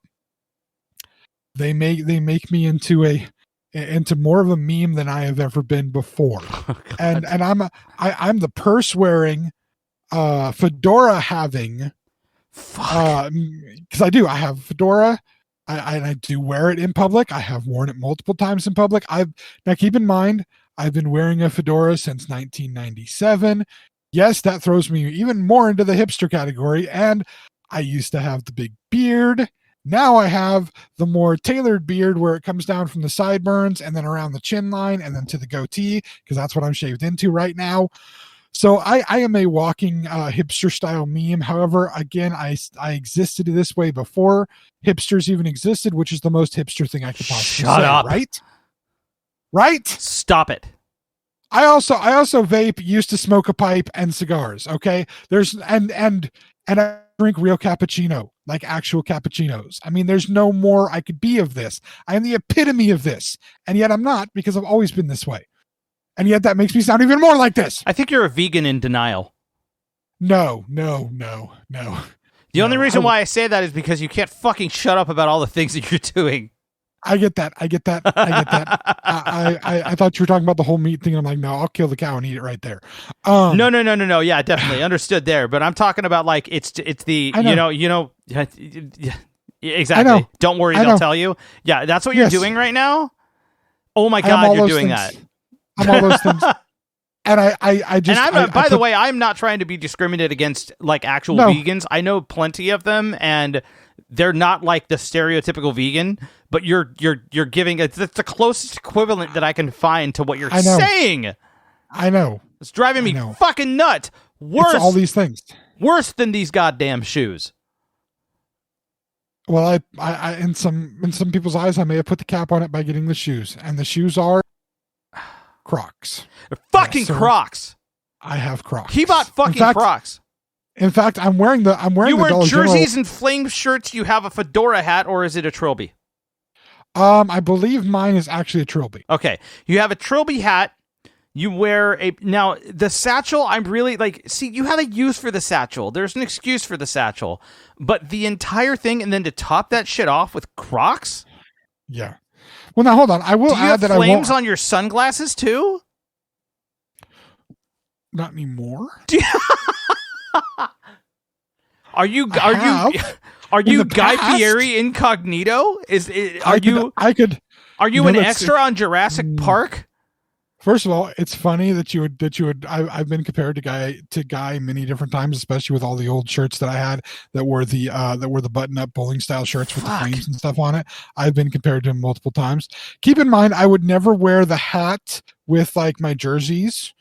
They make me into more of a meme than I have ever been before. Oh, and I'm the purse wearing, fedora having, because I have fedora. I do wear it in public. I have worn it multiple times in public. Now keep in mind, I've been wearing a fedora since 1997. Yes, that throws me even more into the hipster category. And I used to have the big beard. Now I have the more tailored beard where it comes down from the sideburns and then around the chin line and then to the goatee, because that's what I'm shaved into right now. So I am a walking hipster style meme. However, again, I existed this way before hipsters even existed, which is the most hipster thing I could possibly Shut say. up. Right? Stop it. I also vape, used to smoke a pipe and cigars. Okay. And I drink real cappuccino, like actual cappuccinos. I mean, there's no more I could be of this. I am the epitome of this. And yet I'm not, because I've always been this way. And yet that makes me sound even more like this. I think you're a vegan in denial. No. The only reason why I say that is because you can't fucking shut up about all the things that you're doing. I get that. I thought you were talking about the whole meat thing. I'm like, no, I'll kill the cow and eat it right there. No. Yeah, definitely understood there. But I'm talking about like it's the exactly. Don't worry, they'll tell you. Yeah, that's what you're doing right now. Oh my God, you're doing that. I'm all those things. And I just. And I'm by the way, I'm not trying to be discriminated against like actual vegans. I know plenty of them, and they're not like the stereotypical vegan. But you're giving it's the closest equivalent that I can find to what you're saying. I know. It's driving me fucking nuts. Worse, it's all these things. Worse than these goddamn shoes. Well, I in some people's eyes, I may have put the cap on it by getting the shoes, and the shoes are Crocs. They're fucking Crocs. I have Crocs. He bought fucking Crocs. In fact, I'm wearing the You wear Dollar jerseys General. and flame shirts. You have a fedora hat, or is it a trilby? I believe mine is actually a trilby. Okay, you have a trilby hat. You wear now the satchel. I'm really like, see, you have a use for the satchel. There's an excuse for the satchel, but the entire thing, and then to top that shit off with Crocs. Yeah. Well, now hold on. I will add that flames on your sunglasses too. Not anymore. Are you Guy Fieri incognito? Are you an extra on Jurassic Park? First of all, it's funny that you would. I've been compared to Guy many different times, especially with all the old shirts that I had that were the button up bowling style shirts with the flames and stuff on it. I've been compared to him multiple times. Keep in mind, I would never wear the hat with like my jerseys.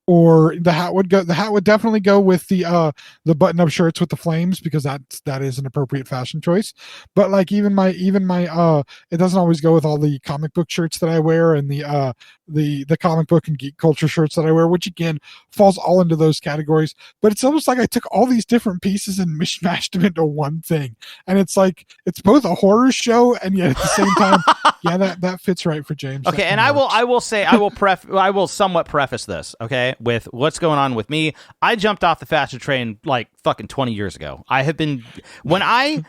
Or the hat would definitely go with the button-up shirts with the flames, because that is an appropriate fashion choice. But like even my it doesn't always go with all the comic book shirts that I wear and the comic book and geek culture shirts that I wear, which again falls all into those categories. But it's almost like I took all these different pieces and mishmashed them into one thing, and it's like it's both a horror show and yet at the same time, yeah, that fits right for James. Okay, and I will somewhat preface this, okay, with what's going on with me. I jumped off the fashion train like fucking 20 years ago. I have been when I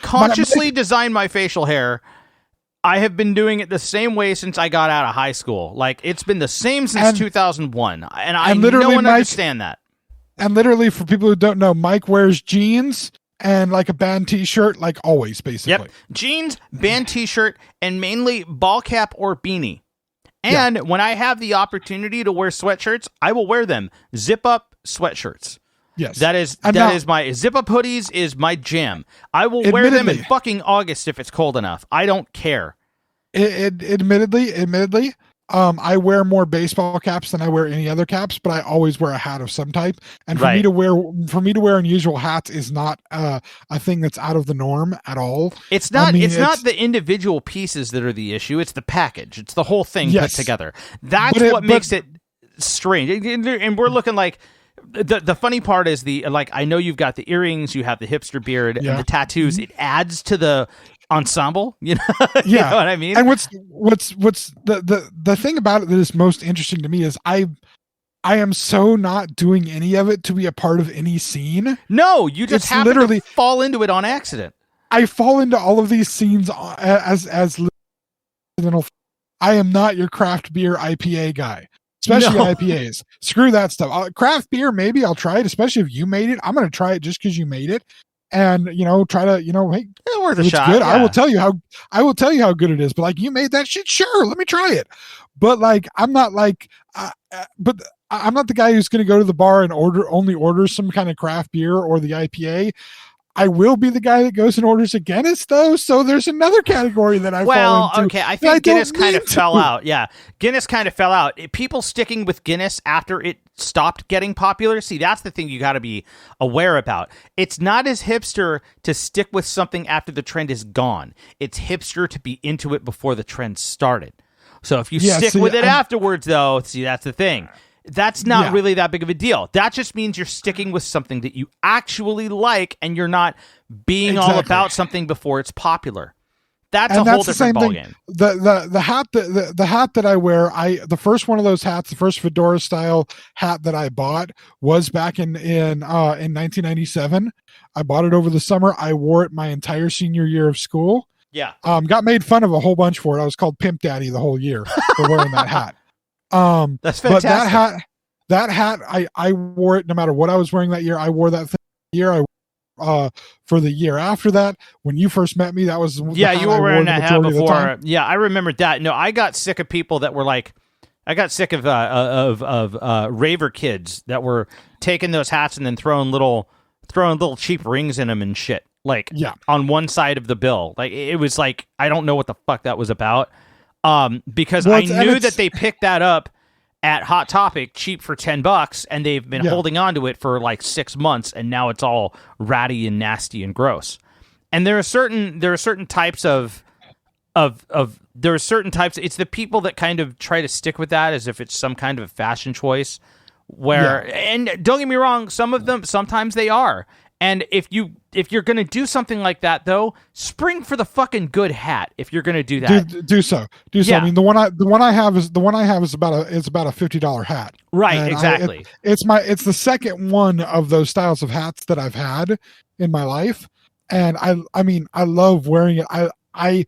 consciously designed my facial hair, I have been doing it the same way since I got out of high school. Like it's been the same since 2001, and I know and understand that. And literally, for people who don't know, Mike wears jeans and like a band t-shirt, like always, basically. Yep, jeans, band t-shirt, and mainly ball cap or beanie. And when I have the opportunity to wear sweatshirts, I will wear them. Zip up sweatshirts. Yes. That is my zip up hoodies is my jam. I will wear them in fucking August if it's cold enough. I don't care. Admittedly, I wear more baseball caps than I wear any other caps, but I always wear a hat of some type. And for me to wear unusual hats is not a thing that's out of the norm at all. It's not. It's not the individual pieces that are the issue. It's the package. It's the whole thing put together. That's what makes it strange. And we're looking like the funny part is I know you've got the earrings, you have the hipster beard, and the tattoos. It adds to the ensemble, you know. You know what I mean? And what's the thing about it that is most interesting to me is I am so not doing any of it to be a part of any scene. No, you just happen to fall into it on accident. I fall into all of these scenes as I am not your craft beer IPA guy. Especially IPAs. Screw that stuff. Craft beer, maybe I'll try it, especially if you made it. I'm going to try it just because you made it. And try to, hey, it's worth a shot. Good. Yeah. I will tell you how good it is. But like, you made that shit, sure, let me try it. But like, I'm not like, but I'm not the guy who's going to go to the bar and only order some kind of craft beer or the IPA. I will be the guy that goes and orders a Guinness, though. So there's another category that I fall into. Okay, I think Guinness kind of fell out. Yeah, Guinness kind of fell out. People sticking with Guinness after it stopped getting popular. See, that's the thing you got to be aware about. It's not as hipster to stick with something after the trend is gone. It's hipster to be into it before the trend started. So if you stick with it afterwards, though, see, that's the thing. That's not really that big of a deal. That just means you're sticking with something that you actually like and you're not being all about something before it's popular. That's a whole different ballgame. The hat the hat that I wear, the first one of those hats, the first fedora style hat that I bought was back in 1997. I bought it over the summer. I wore it my entire senior year of school. Yeah. Got made fun of a whole bunch for it. I was called Pimp Daddy the whole year for wearing that hat. That's fantastic. But that hat, I wore it no matter what I was wearing that year. I wore that year. For the year after that, when you first met me, that was you were wearing that hat before. Yeah, I remember that. No, I got sick of people that were like, I got sick of raver kids that were taking those hats and then throwing little cheap rings in them and shit. Like on one side of the bill, like it was like I don't know what the fuck that was about. Because I knew that they picked that up at Hot Topic cheap for $10, and they've been holding on to it for like 6 months, and now it's all ratty and nasty and gross. And there are certain types it's the people that kind of try to stick with that as if it's some kind of a fashion choice and don't get me wrong, some of them sometimes they are. And if you're going to do something like that, though, spring for the fucking good hat. If you're going to do that, do so. I mean, the one I have is about a $50 hat. Right, and exactly. It's the second one of those styles of hats that I've had in my life, and I mean, I love wearing it. I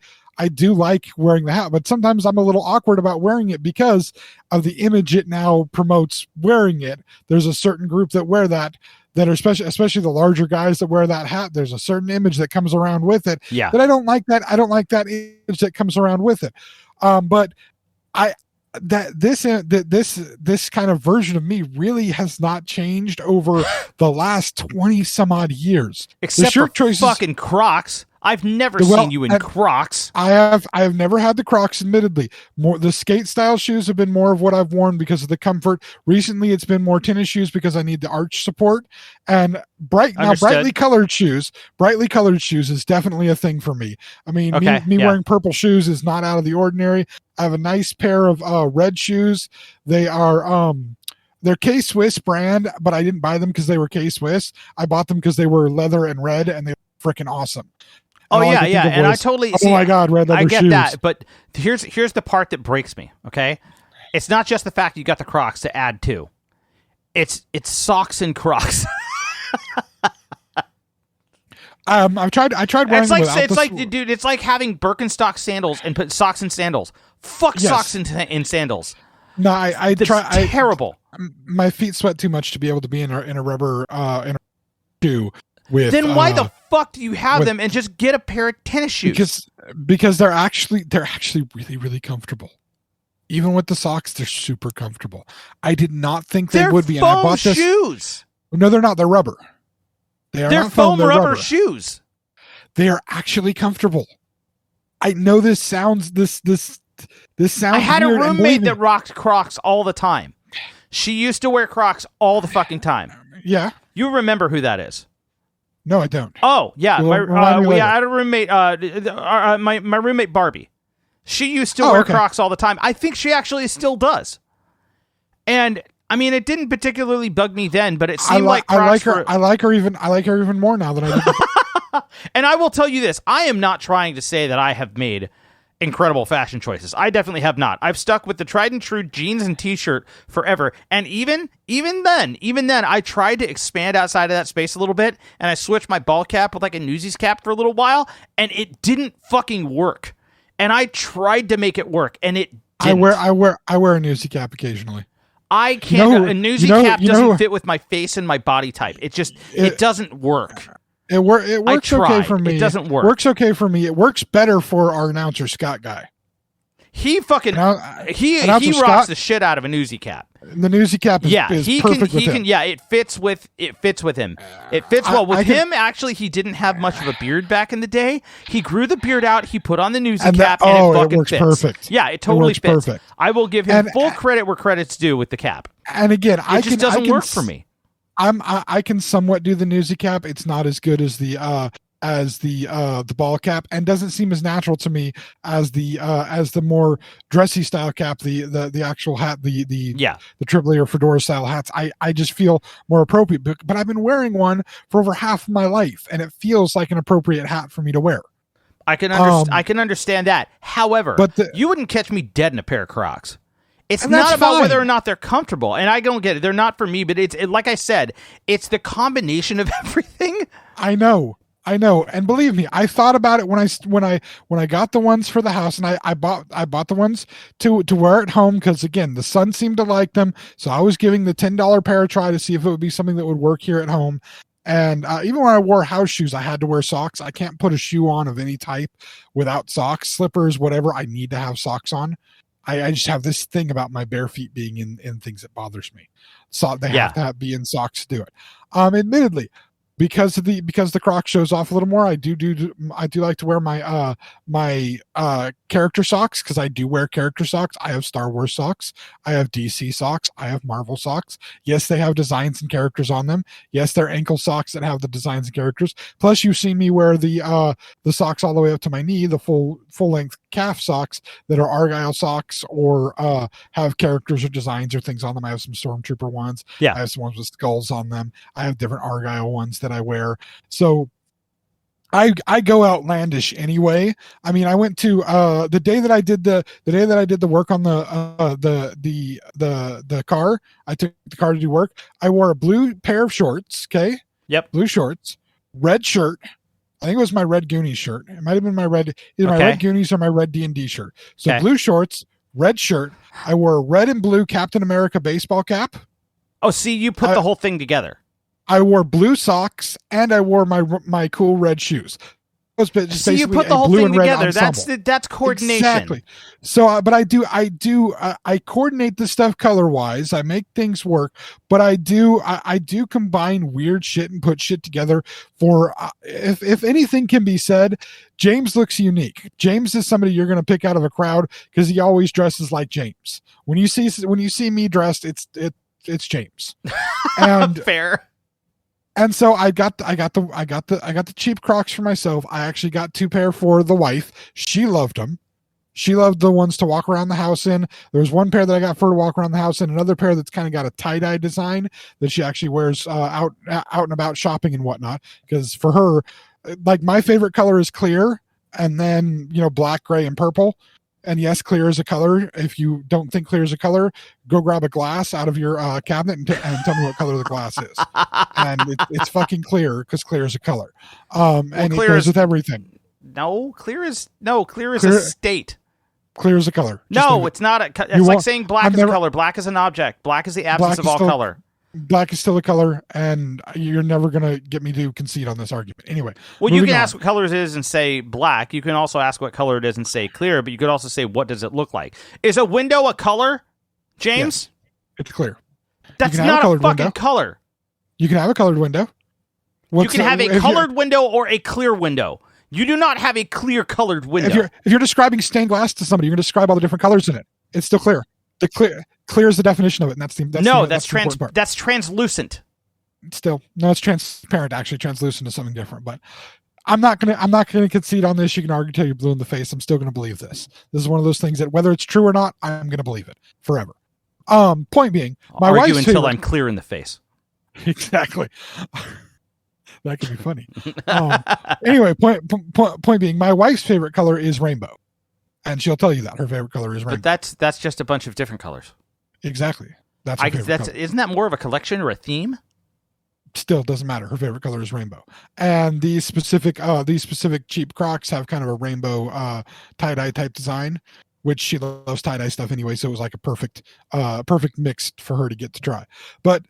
do like wearing the hat, but sometimes I'm a little awkward about wearing it because of the image it now promotes wearing it. There's a certain group that wear that are especially the larger guys that wear that hat. There's a certain image that comes around with it. Yeah. But I don't like that. I don't like that image that comes around with it. But this kind of version of me really has not changed over the last 20 some odd years. Except for fucking Crocs. I've never seen you in Crocs. I have never had the Crocs, admittedly. The skate style shoes have been more of what I've worn because of the comfort. Recently it's been more tennis shoes because I need the arch support. And brightly colored shoes is definitely a thing for me. I mean, wearing purple shoes is not out of the ordinary. I have a nice pair of red shoes. They are they're K-Swiss brand, but I didn't buy them because they were K-Swiss. I bought them because they were leather and red, and they were freaking awesome. Oh yeah, and I totally. Oh my god, red leather shoes. I get that, but here's the part that breaks me. Okay, it's not just the fact you got the Crocs to add to. It's socks and Crocs. I tried wearing them without dude, it's like having Birkenstock sandals and put socks in sandals. Fuck socks in sandals. No, I try. Terrible. My feet sweat too much to be able to be in a rubber shoe. Then why the fuck do you have them and just get a pair of tennis shoes? Because they're actually really, really comfortable. Even with the socks, they're super comfortable. I did not think they would be. Foam and I bought shoes. No, they're not. They're rubber. They're not foam they're rubber shoes. They are actually comfortable. I know this sounds sounds. I had a weird, roommate that rocked Crocs all the time. She used to wear Crocs all the fucking time. Yeah. You remember who that is? No, I don't. Oh, yeah. We had a roommate, my roommate Barbie. She used to wear Crocs all the time. I think she actually still does. And I mean, it didn't particularly bug me then, but it seemed like Crocs I like her even more now than I did. And I will tell you this, I am not trying to say that I have made incredible fashion choices. I definitely have not. I've stuck with the tried and true jeans and t-shirt forever. And even then, I tried to expand outside of that space a little bit, and I switched my ball cap with like a Newsies cap for a little while, and it didn't fucking work. And I tried to make it work, and it didn't. I wear a Newsie cap occasionally. I can't. A Newsie cap doesn't fit with my face and my body type. It doesn't work. It works okay for me. It doesn't work. It works okay for me. It works better for our announcer Scott guy. He fucking he rocks the shit out of a Newsie cap. The Newsie cap is perfect with him. Yeah, it fits with him. It fits well with him. Actually, he didn't have much of a beard back in the day. He grew the beard out. He put on the Newsie cap, and it fucking works fits. Perfect. Yeah, it totally fits. Perfect. I will give him full credit where credit's due with the cap. And again, it just doesn't work for me. I can somewhat do the Newsie cap. It's not as good as the ball cap, and doesn't seem as natural to me as the more dressy style cap, the actual hat, the Tripoli or fedora style hats. I just feel more appropriate, but I've been wearing one for over half of my life, and it feels like an appropriate hat for me to wear. I can understand that. However, you wouldn't catch me dead in a pair of Crocs. It's not about whether or not they're comfortable, and I don't get it. They're not for me, but like I said, it's the combination of everything. I know, and believe me, I thought about it when I got the ones for the house, and I bought the ones to wear at home because again, the son seemed to like them, so I was giving the $10 pair a try to see if it would be something that would work here at home. And even when I wore house shoes, I had to wear socks. I can't put a shoe on of any type without socks, slippers, whatever. I need to have socks on. I just have this thing about my bare feet being in things that bothers me. So they have to be in socks to do it. Admittedly, because the Crocs shows off a little more, I do like to wear my character socks because I do wear character socks. I have Star Wars socks. I have DC socks. I have Marvel socks. Yes, they have designs and characters on them. Yes, they're ankle socks that have the designs and characters. Plus, you've seen me wear the socks all the way up to my knee, the full length calf socks that are Argyle socks or have characters or designs or things on them. I have some Stormtrooper ones. Yeah, I have some ones with skulls on them. I have different Argyle ones that I wear. So I go outlandish anyway. I mean, I went to the day that I did the work on the car. I took the car to do work. I wore a blue pair of shorts. Okay. Yep. Blue shorts, red shirt. I think it was my red Goonies shirt. It might have been my red Goonies or my red D&D shirt. So blue shorts, red shirt. I wore a red and blue Captain America baseball cap. Oh, see, you put the whole thing together. I wore blue socks and I wore my cool red shoes. So you put the whole thing together. That's coordination. Exactly. So, but I coordinate the stuff color wise. I make things work, but I do combine weird shit and put shit together for, if anything can be said, James looks unique. James is somebody you're going to pick out of a crowd because he always dresses like James. When you see me dressed, it's James. And fair. And so I got the cheap Crocs for myself. I actually got 2 pair for the wife. She loved them. She loved the ones to walk around the house in. There was one pair that I got for her to walk around the house in. Another pair that's kind of got a tie-dye design that she actually wears out and about shopping and whatnot. Because for her, like my favorite color is clear, and then black, gray, and purple. And yes, clear is a color. If you don't think clear is a color, go grab a glass out of your cabinet and tell me what color the glass is. And it's fucking clear because clear is a color. And it goes with everything. No, clear is a state. Clear is a color. It's not. It's like saying black is a color. Black is an object. Black is the absence of all color. Black is still a color, and you're never going to get me to concede on this argument. Anyway. Well, you can ask what color it is and say black. You can also ask what color it is and say clear, but you could also say, what does it look like? Is a window a color, James? Yes, it's clear. That's not a fucking color. You can have a colored window. You can have a colored window or a clear window. You do not have a clear colored window. If you're describing stained glass to somebody, you're going to describe all the different colors in it. It's still clear. The clear is the definition of it, and that's translucent. Still, no, it's transparent. Actually, translucent is something different. But I'm not gonna concede on this. You can argue till you're blue in the face. I'm still gonna believe this. This is one of those things that whether it's true or not, I'm gonna believe it forever. Point being, my wife's until I'm clear in the face. Exactly. That could be funny. Anyway, point being, my wife's favorite color is rainbow. And she'll tell you that her favorite color is rainbow. But that's just a bunch of different colors. Exactly. That's her favorite color. Isn't that more of a collection or a theme? Still doesn't matter. Her favorite color is rainbow. And these specific cheap Crocs have kind of a rainbow tie-dye type design, which she loves tie-dye stuff anyway, so it was like a perfect mix for her to get to try. But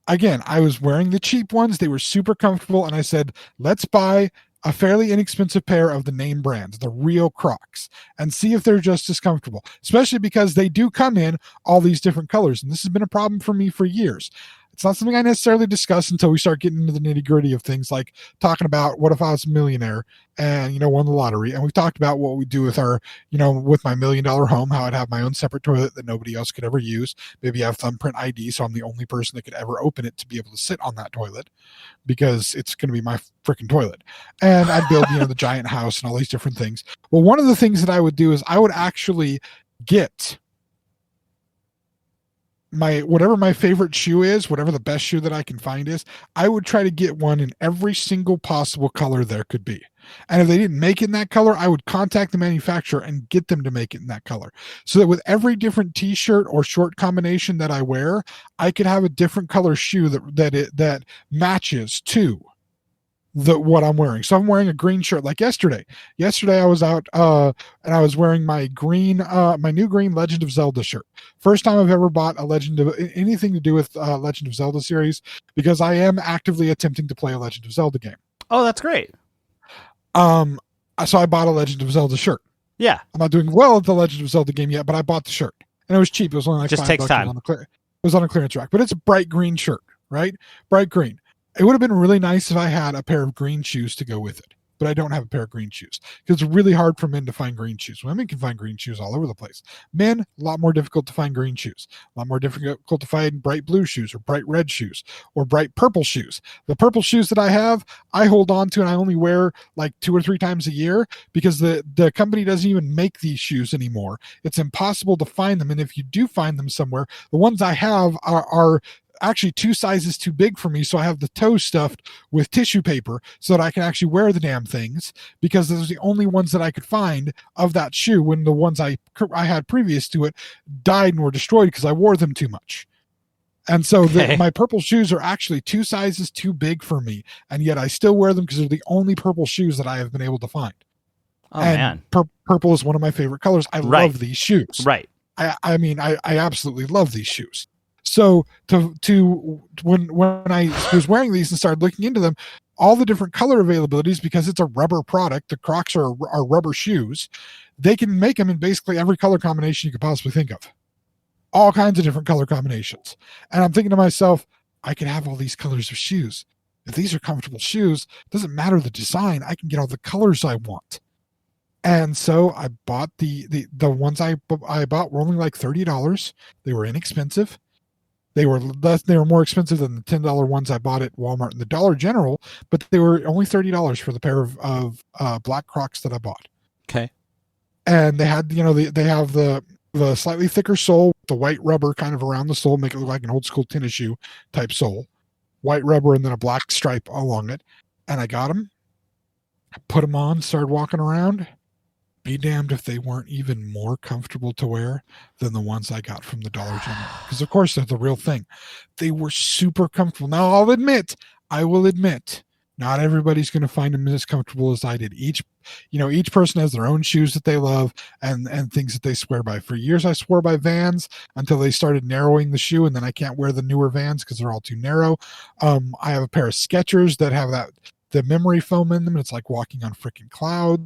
again, I was wearing the cheap ones. They were super comfortable, and I said, let's buy a fairly inexpensive pair of the name brands, the real Crocs, and see if they're just as comfortable, especially because they do come in all these different colors. And this has been a problem for me for years. It's not something I necessarily discuss until we start getting into the nitty gritty of things like talking about what if I was a millionaire and, won the lottery. And we've talked about what we do with our, with my $1 million home, how I'd have my own separate toilet that nobody else could ever use. Maybe I have thumbprint ID, so I'm the only person that could ever open it to be able to sit on that toilet because it's going to be my freaking toilet. And I'd build, the giant house and all these different things. Well, one of the things that I would do is I would actually get whatever my favorite shoe is, whatever the best shoe that I can find is, I would try to get one in every single possible color there could be. And if they didn't make it in that color, I would contact the manufacturer and get them to make it in that color. So that with every different t-shirt or short combination that I wear, I could have a different color shoe that matches to what I'm wearing. So I'm wearing a green shirt like yesterday. Yesterday I was out and I was wearing my new green Legend of Zelda shirt. First time I've ever bought anything to do with Legend of Zelda series, because I am actively attempting to play a Legend of Zelda game. Oh, that's great. So I bought a Legend of Zelda shirt. Yeah. I'm not doing well at the Legend of Zelda game yet, but I bought the shirt. And it was cheap. It was only like just $5. takes time. It was on a clearance rack, but it's a bright green shirt, right? Bright green. It would have been really nice if I had a pair of green shoes to go with it, but I don't have a pair of green shoes because it's really hard for men to find green shoes. Women can find green shoes all over the place. Men, a lot more difficult to find green shoes, a lot more difficult to find bright blue shoes or bright red shoes or bright purple shoes. The purple shoes that I have, I hold on to and I only wear like 2 or 3 times a year because the company doesn't even make these shoes anymore. It's impossible to find them. And if you do find them somewhere, the ones I have are actually 2 sizes too big for me, so I have the toe stuffed with tissue paper so that I can actually wear the damn things, because those are the only ones that I could find of that shoe when the ones I had previous to it died and were destroyed because I wore them too much. And so my purple shoes are actually 2 sizes too big for me, and yet I still wear them because they're the only purple shoes that I have been able to find. Oh, and man. Purple is one of my favorite colors. I love these shoes. Right. I mean, I absolutely love these shoes. So when I was wearing these and started looking into them, all the different color availabilities, because it's a rubber product, the Crocs are rubber shoes. They can make them in basically every color combination you could possibly think of. All kinds of different color combinations. And I'm thinking to myself, I can have all these colors of shoes. If these are comfortable shoes, it doesn't matter the design. I can get all the colors I want. And so I bought the ones I bought were only like $30. They were inexpensive. They were more expensive than the $10 ones I bought at Walmart and the Dollar General, but they were only $30 for the pair of black Crocs that I bought. Okay. And they had, they have the slightly thicker sole, the white rubber kind of around the sole, make it look like an old school tennis shoe type sole, white rubber, and then a black stripe along it. And I got them, put them on, started walking around. Be damned if they weren't even more comfortable to wear than the ones I got from the Dollar General. Because, of course, they're the real thing. They were super comfortable. Now, I will admit, not everybody's going to find them as comfortable as I did. Each person has their own shoes that they love and things that they swear by. For years, I swore by Vans until they started narrowing the shoe, and then I can't wear the newer Vans because they're all too narrow. I have a pair of Skechers that have the memory foam in them. It's like walking on freaking clouds.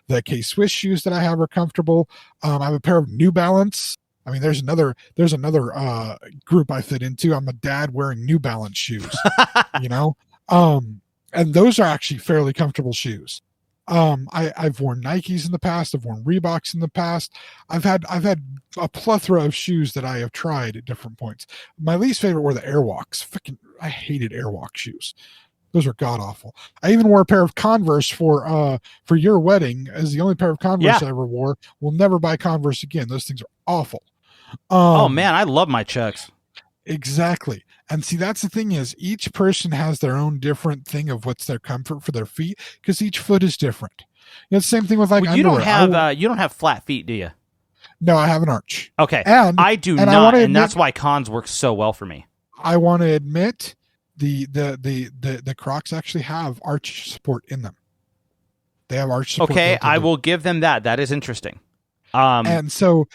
The K-Swiss shoes that I have are comfortable. I have a pair of New Balance. I mean, there's another group I fit into. I'm a dad wearing New Balance shoes, and those are actually fairly comfortable shoes. I've worn Nikes in the past. I've worn Reeboks in the past. I've had a plethora of shoes that I have tried at different points. My least favorite were the Airwalks. I hated Airwalk shoes. Those are god awful. I even wore a pair of Converse for your wedding as the only pair of Converse I ever wore. We'll never buy Converse again. Those things are awful. Oh man, I love my Chucks. Exactly. And see, that's the thing is each person has their own different thing of what's their comfort for their feet, because each foot is different. The same thing with underwear. You don't have flat feet, do you? No, I have an arch. Okay. And I do not, and that's why Cons works so well for me. I want to admit the Crocs actually have arch support in them. They have arch support. Okay, I will give them that. That is interesting. And so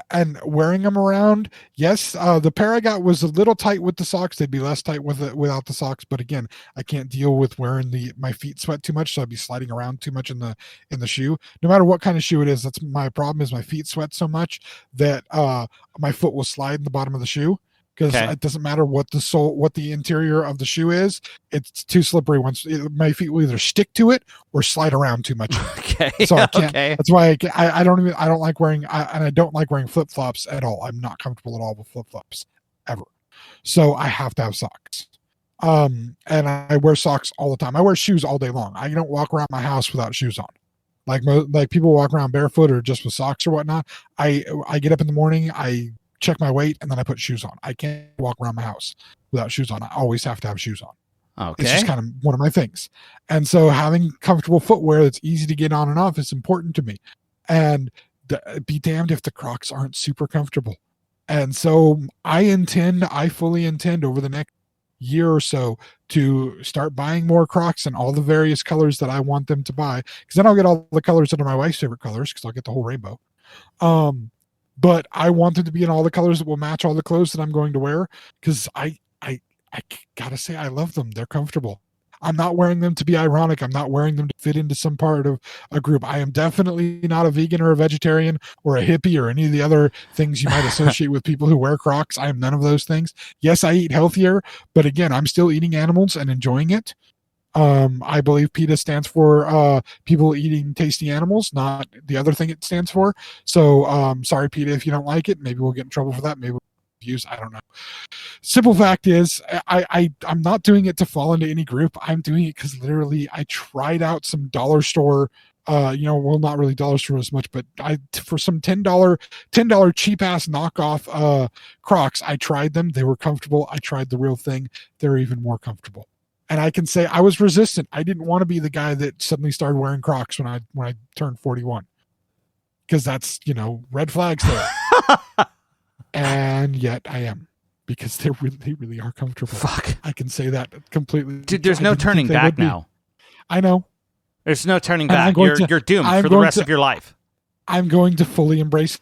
and wearing them around, yes, the pair I got was a little tight with the socks. They'd be less tight without the socks. But again, I can't deal with wearing my feet sweat too much, so I'd be sliding around too much in the shoe. No matter what kind of shoe it is, that's my problem. Is my feet sweat so much that my foot will slide in the bottom of the shoe. Because it doesn't matter what the interior of the shoe is, it's too slippery. My feet will either stick to it or slide around too much. Okay, so I can't. Okay. That's why I don't like wearing and I don't like wearing flip flops at all. I'm not comfortable at all with flip flops ever. So I have to have socks. And I wear socks all the time. I wear shoes all day long. I don't walk around my house without shoes on. Like people walk around barefoot or just with socks or whatnot. I get up in the morning. I check my weight, and then I put shoes on. I can't walk around my house without shoes on. I always have to have shoes on. Okay. It's just kind of one of my things. And so having comfortable footwear that's easy to get on and off is important to me. And be damned if the Crocs aren't super comfortable. And so I fully intend over the next year or so to start buying more Crocs in all the various colors that I want them to buy. Because then I'll get all the colors that are my wife's favorite colors, because I'll get the whole rainbow. But I want them to be in all the colors that will match all the clothes that I'm going to wear, because I gotta say, I love them. They're comfortable. I'm not wearing them to be ironic. I'm not wearing them to fit into some part of a group. I am definitely not a vegan or a vegetarian or a hippie or any of the other things you might associate with people who wear Crocs. I am none of those things. Yes, I eat healthier, but again, I'm still eating animals and enjoying it. I believe PETA stands for people eating tasty animals, not the other thing it stands for. So sorry, PETA, if you don't like it. Maybe we'll get in trouble for that. Maybe views. I don't know. Simple fact is, I'm not doing it to fall into any group. I'm doing it because literally I tried out some dollar store, well, not really dollar store as much, but for some $10 cheap ass knockoff Crocs. I tried them. They were comfortable. I tried the real thing. They're even more comfortable. And I can say I was resistant. I didn't want to be the guy that suddenly started wearing Crocs when I turned 41, because that's, red flags there. And yet I am, because they really are comfortable. Fuck. I can say that completely. Dude, there's no turning back now. I know. There's no turning back. You're doomed for the rest of your life. I'm going to fully embrace it.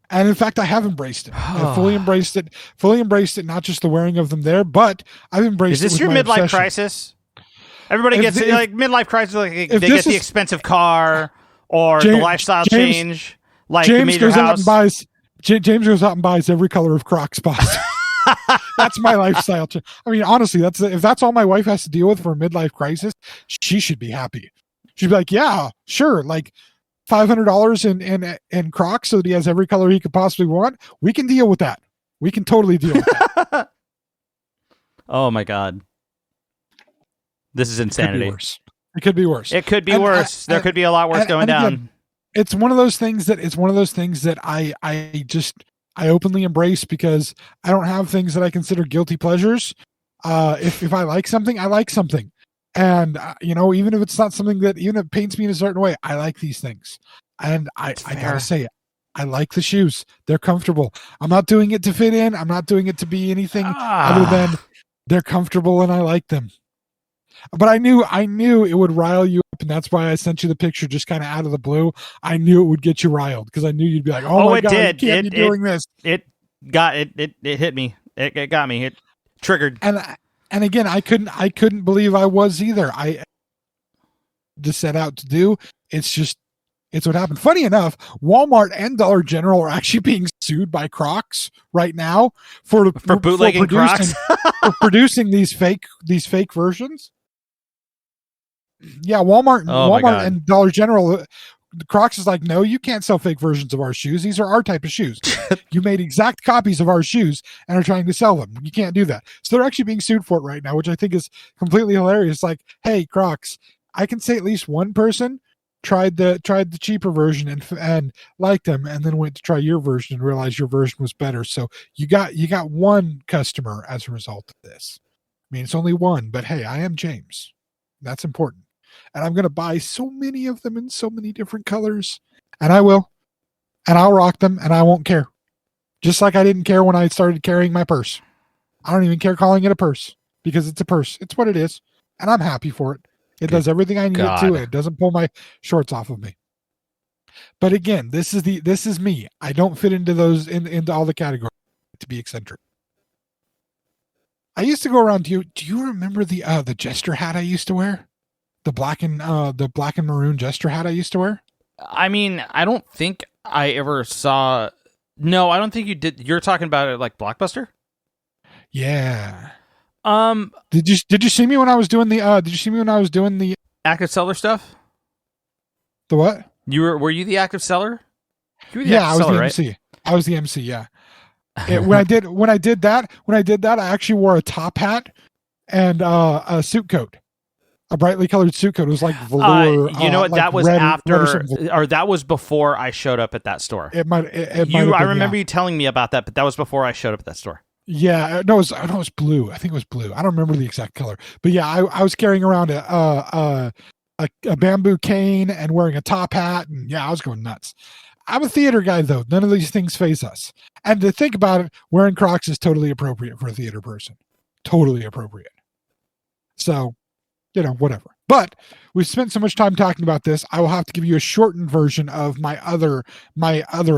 And in fact, I have embraced it. I fully embraced it, not just the wearing of them there, but I've embraced it. Is this your midlife crisis? Everybody gets midlife crisis, like they get the expensive car or the lifestyle change. Like James goes out and buys James goes out and buys every color of Crocs possible. That's my lifestyle. I mean, honestly, if that's all my wife has to deal with for a midlife crisis, she should be happy. She'd be like, yeah, sure. Like $500 in Crocs so that he has every color he could possibly want. We can deal with that. We can totally deal with that. Oh my God. This is insanity. It could be worse. It could be worse. There could be a lot worse going down. Again, it's one of those things that I openly embrace, because I don't have things that I consider guilty pleasures. If I like something, I like something. And, even if it's not something that, even if it paints me in a certain way, I like these things. And I gotta say it. I like the shoes. They're comfortable. I'm not doing it to fit in. I'm not doing it to be anything other than they're comfortable and I like them. But I knew it would rile you up, and that's why I sent you the picture just kind of out of the blue. I knew it would get you riled, because I knew you'd be like, "Oh my God, did. You can't be doing this." It hit me. It got me. It triggered. And again, I couldn't believe I was either. I just set out to do. It's what happened. Funny enough, Walmart and Dollar General are actually being sued by Crocs right now for bootlegging Crocs, for producing these fake versions. Yeah, Walmart and Dollar General, the Crocs is like, no, you can't sell fake versions of our shoes. These are our type of shoes. You made exact copies of our shoes and are trying to sell them. You can't do that. So they're actually being sued for it right now, which I think is completely hilarious. Like, hey, Crocs, I can say at least one person tried the cheaper version and liked them, and then went to try your version and realized your version was better. So you got one customer as a result of this. I mean, it's only one, but hey, I am James. That's important. And I'm going to buy so many of them in so many different colors. And I will. And I'll rock them, and I won't care. Just like I didn't care when I started carrying my purse. I don't even care calling it a purse, because it's a purse. It's what it is. And I'm happy for it. It does everything I need it to. And it doesn't pull my shorts off of me. But again, this is me. I don't fit into those into all the categories to be eccentric. I used to go around. Do you remember the jester hat I used to wear? The black and maroon jester hat I used to wear? I mean, I don't think I ever saw. No, I don't think you did. You're talking about it like Blockbuster? Yeah. Did you see me when I was doing the active seller stuff? The what? Were you the active seller? I was the MC. I was the MC, yeah. When I did that, I actually wore a top hat and a suit coat. A brightly colored suit coat. It was like velour. You know what? Like that was red, after, or that was before I showed up at that store. It might. I remember you telling me about that, but that was before I showed up at that store. Yeah, no, it was blue. I think it was blue. I don't remember the exact color, but yeah, I was carrying around a bamboo cane and wearing a top hat, and yeah, I was going nuts. I'm a theater guy, though. None of these things faze us. And to think about it, wearing Crocs is totally appropriate for a theater person. Totally appropriate. So, whatever. But we've spent so much time talking about this. I will have to give you a shortened version of my other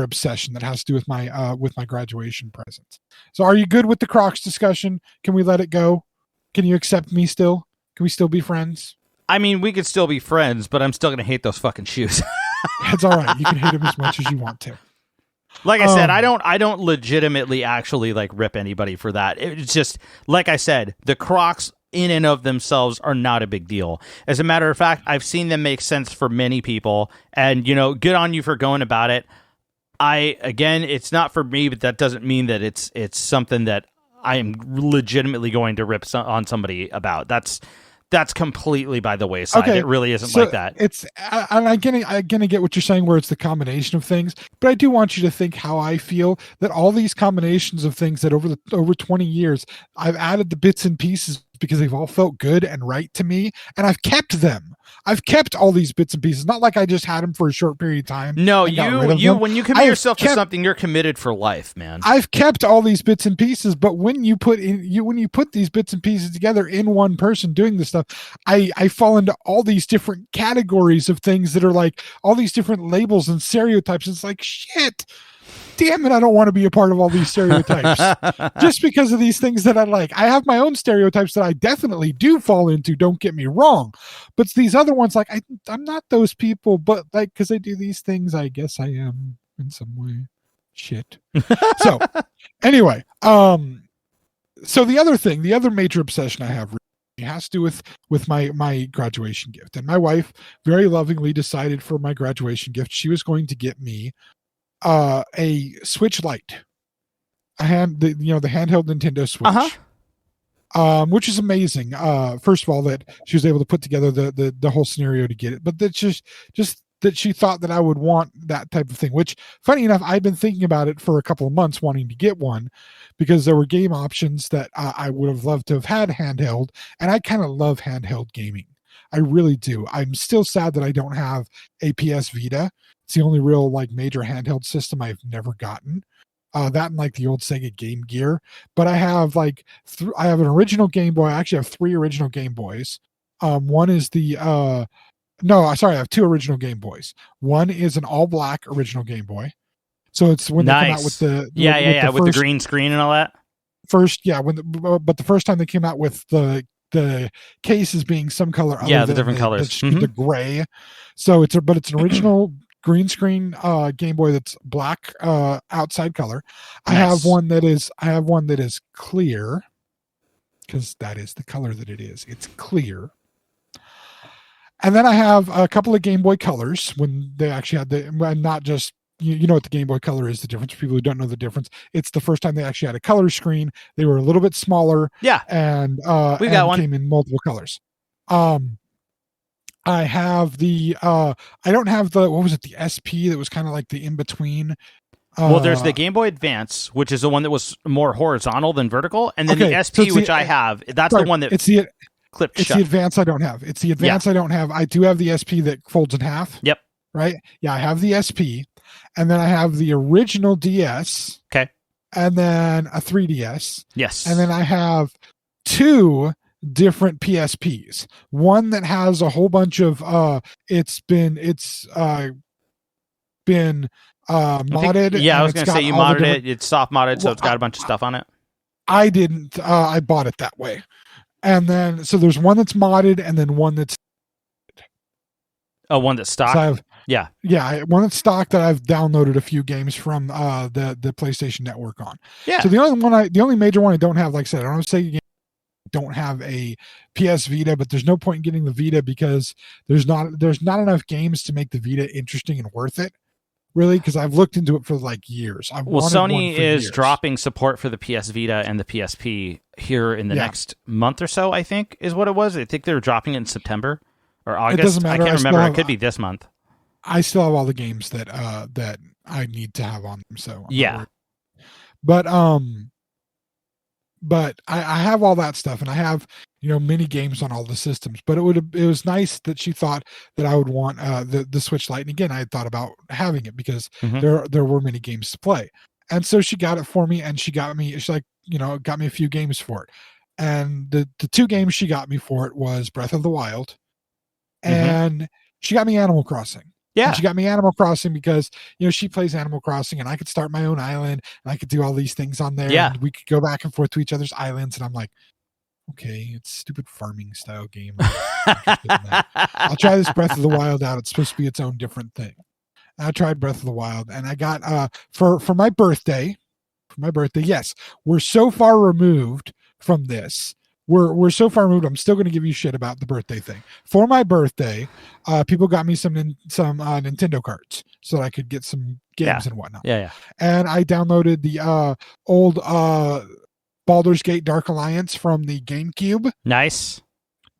obsession that has to do with my graduation presents. So, are you good with the Crocs discussion? Can we let it go? Can you accept me still? Can we still be friends? I mean, we could still be friends, but I'm still going to hate those fucking shoes. That's all right. You can hate them as much as you want to. Like I said, I don't legitimately actually like rip anybody for that. It's just, like I said, the Crocs in and of themselves are not a big deal. As a matter of fact, I've seen them make sense for many people, and good on you for going about it. Again, it's not for me, but that doesn't mean that it's something that I am legitimately going to rip on somebody about. That's completely by the wayside. Okay, it really isn't like that. I'm gonna get what you're saying, where it's the combination of things, but I do want you to think how I feel that all these combinations of things that over 20 years, I've added the bits and pieces because they've all felt good and right to me, and I've kept them. I've kept all these bits and pieces. Not like I just had them for a short period of time. No, you when you commit yourself to something, you're committed for life, man. I've kept all these bits and pieces, but when you put these bits and pieces together in one person doing this stuff, I fall into all these different categories of things that are like all these different labels and stereotypes. It's like, shit. Damn it, I don't want to be a part of all these stereotypes just because of these things that I like. I have my own stereotypes that I definitely do fall into, don't get me wrong. But these other ones, like, I'm not those people, but like, because I do these things, I guess I am in some way. Shit. So anyway, so the other major obsession I have has to do with my graduation gift. And my wife very lovingly decided for my graduation gift, she was going to get me a Switch Lite, the handheld Nintendo Switch, which is amazing. First of all, that she was able to put together the whole scenario to get it, but that's just that she thought that I would want that type of thing. Which, funny enough, I'd been thinking about it for a couple of months, wanting to get one because there were game options that I would have loved to have had handheld, and I kind of love handheld gaming. I really do. I'm still sad that I don't have a PS Vita. It's the only real like major handheld system I've never gotten. That and like the old Sega Game Gear. But I have I have an original Game Boy. I actually have 3 original Game Boys. One is I have 2 original Game Boys. One is an all black original Game Boy. So it's when they come out with the with the green screen and all that. But the first time they came out with the cases being some color other the different colors, the gray. So it's an original green screen Game Boy that's black outside color. Nice. I have one that is clear because that is the color that it is. It's clear. And then I have a couple of Game Boy Colors when they actually had not just you know what the Game Boy Color is, the difference for people who don't know the difference. It's the first time they actually had a color screen. They were a little bit smaller. Yeah. And we got one. Came in multiple colors. I have I don't have the SP that was kind of like the in-between. Well, there's the Game Boy Advance, which is the one that was more horizontal than vertical. And then the SP, which I have, that's the one that clipped shut. It's the Advance I don't have. I don't have. I do have the SP that folds in half. Yep. Right? Yeah, I have the SP. And then I have the original DS. Okay. And then a 3DS. Yes. And then I have 2 different PSPs. One that has a whole bunch of it's been modded. I was going to say you modded it. It's soft modded, so it's got a bunch of stuff on it. I didn't. I bought it that way. And then so there's one that's modded, and then one that's one that's stock. So one that's stock that I've downloaded a few games from the PlayStation Network on. Yeah. So the only major one I don't have, like I said, I don't say don't have a PS Vita, but there's no point in getting the Vita because there's not enough games to make the Vita interesting and worth it. really, because I've looked into it for like years. Well, Sony is dropping support for the PS Vita and the PSP here in the next month or so, I think, is what it was. I think they were dropping it in September or August. It doesn't matter. I can't remember. It could be this month. I still have all the games that I need to have on them. So yeah. But I have all that stuff, and I have, mini games on all the systems. But it was nice that she thought that I would want the Switch Lite. And again, I had thought about having it because there were many games to play. And so she got it for me, and got me a few games for it. And the 2 games she got me for it was Breath of the Wild, and she got me Animal Crossing. Yeah. And she got me Animal Crossing because, she plays Animal Crossing, and I could start my own island, and I could do all these things on there. Yeah. And we could go back and forth to each other's islands. And I'm like, okay, it's a stupid farming style game. I'll try this Breath of the Wild out. It's supposed to be its own different thing. And I tried Breath of the Wild, and I got, for my birthday, yes, we're so far removed from this. We're so far removed. I'm still going to give you shit about the birthday thing. For my birthday, people got me some Nintendo cards so that I could get some games and whatnot. Yeah. And I downloaded the old Baldur's Gate Dark Alliance from the GameCube. Nice.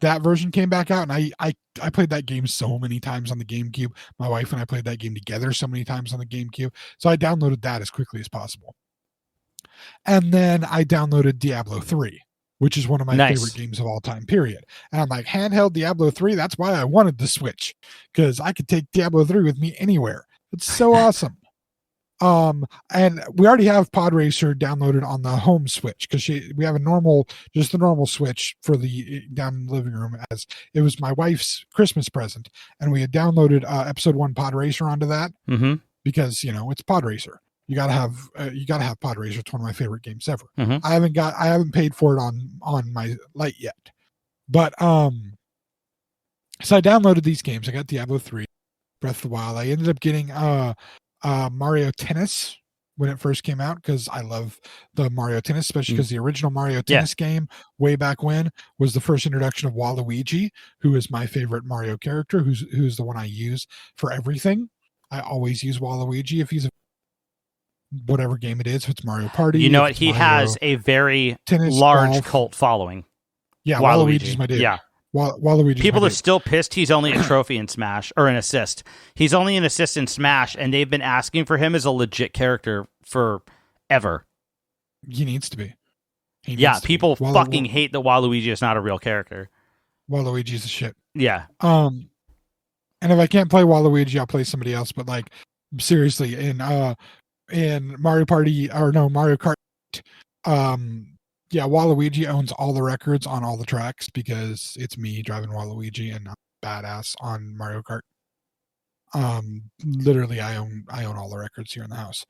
That version came back out, and I played that game so many times on the GameCube. My wife and I played that game together so many times on the GameCube. So I downloaded that as quickly as possible. And then I downloaded Diablo 3. Which is one of my favorite games of all time, period. And I'm like, handheld Diablo 3, that's why I wanted the Switch, because I could take Diablo 3 with me anywhere. It's so awesome. And we already have Pod Racer downloaded on the home Switch, because we have the normal Switch for the down in the living room, as it was my wife's Christmas present. And we had downloaded episode 1 Pod Racer onto that, because, it's Pod Racer. You gotta have Pod Racer. It's one of my favorite games ever. I haven't paid for it on my Lite yet, but so I downloaded these games. I got Diablo 3, Breath of the Wild. I ended up getting Mario Tennis when it first came out, because I love the Mario Tennis, especially because the original Mario Tennis game way back when was the first introduction of Waluigi, who is my favorite Mario character, who's the one I use for everything. I always use Waluigi if he's whatever game it is. If it's Mario Party, you know what? He has a very large cult following. Yeah, Waluigi's my dude. Yeah. Waluigi's people are still pissed he's only a trophy in Smash, or an assist. He's only an assist in Smash, and they've been asking for him as a legit character forever. He needs to be. People fucking hate that Waluigi is not a real character. Waluigi's a shit. Yeah. And if I can't play Waluigi, I'll play somebody else. But like, seriously, in Mario Party, or no, Mario Kart, Waluigi owns all the records on all the tracks, because it's me driving Waluigi, and I'm badass on Mario Kart. Literally, I own all the records here in the house.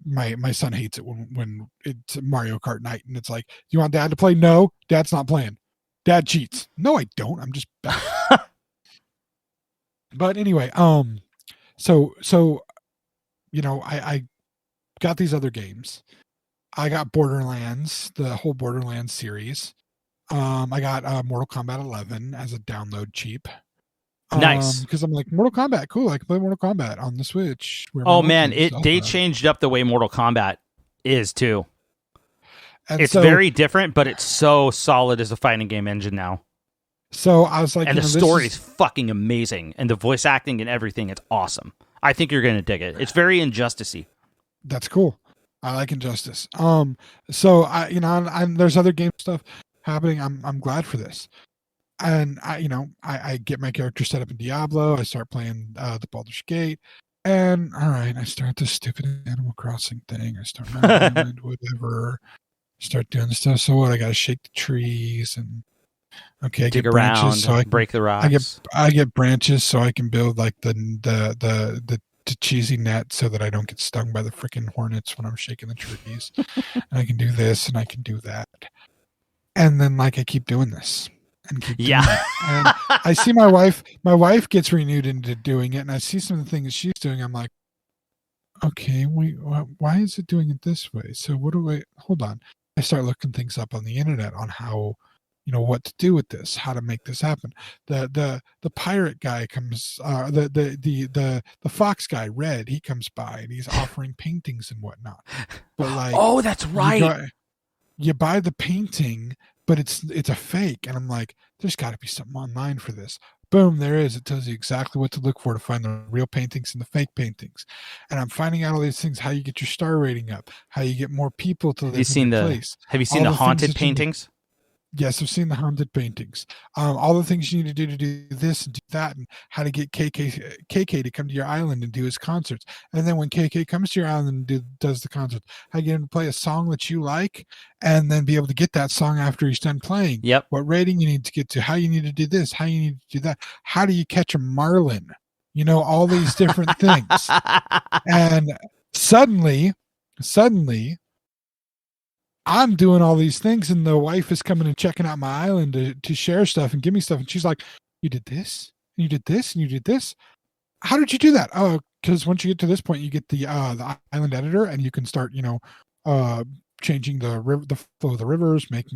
My son hates it when it's Mario Kart night, and it's like, you want Dad to play? No, Dad's not playing. Dad cheats. No, I don't. I'm just bad. But anyway, so I got these other games. I got Borderlands, the whole Borderlands series. I got Mortal Kombat 11 as a download cheap. Nice. Because I'm like, Mortal Kombat, cool. I can play Mortal Kombat on the Switch. Oh man, they changed up the way Mortal Kombat is too. And it's very different, but it's so solid as a fighting game engine now. So I was like, and the story is fucking amazing, and the voice acting and everything, it's awesome. I think you're gonna dig it. It's very Injustice-y. That's cool. I like Injustice. So there's other game stuff happening. I'm glad for this. And I get my character set up in Diablo. I start playing the Baldur's Gate, and all right, I start this stupid Animal Crossing thing. I start my mind, whatever. Start doing stuff. So what? I gotta shake the trees and I dig around, so I can break the rocks. I get branches so I can build like the cheesy net so that I don't get stung by the freaking hornets when I'm shaking the trees. And I can do this and I can do that. And then I keep doing this. And I see my wife gets renewed into doing it, and I see some of the things she's doing. I'm like, okay, why is it doing it this way? So hold on. I start looking things up on the internet on how, what to do with this, how to make this happen. The pirate guy comes, the fox guy, Red, he comes by and he's offering paintings and whatnot. But like, oh, that's right. You buy the painting, but it's a fake. And I'm like, there's got to be something online for this. Boom, there is. It tells you exactly what to look for to find the real paintings and the fake paintings. And I'm finding out all these things, how you get your star rating up, how you get more people to live in your place. Have you seen the haunted paintings? Yes, I've seen the haunted paintings. All the things you need to do this and do that, and how to get KK to come to your island and do his concerts. And then when KK comes to your island and does the concert, how you get him to play a song that you like, and then be able to get that song after he's done playing. Yep. What rating you need to get to, how you need to do this, how you need to do that. How do you catch a marlin? All these different things. And suddenly, I'm doing all these things, and the wife is coming and checking out my island to share stuff and give me stuff. And she's like, you did this, and you did this, and you did this. How did you do that? Oh, because once you get to this point, you get the island editor, and you can start, changing the flow of the rivers, make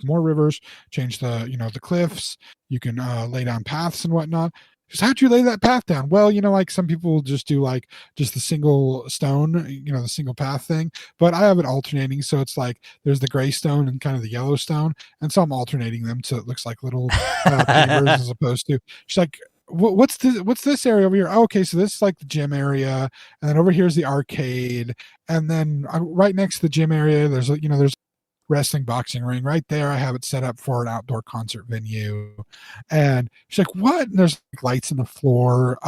more rivers, change the cliffs. You can lay down paths and whatnot. Because how'd you lay that path down? Well, like some people will just do like just the single stone, the single path thing. But I have it alternating, so it's like there's the gray stone and kind of the yellow stone, and so I'm alternating them so it looks like little pavers as opposed to. She's like, what's this area over here? Oh, okay, so this is like the gym area, and then over here is the arcade, and then right next to the gym area, there's wrestling boxing ring right there. I have it set up for an outdoor concert venue. And she's like, what? And there's like lights in the floor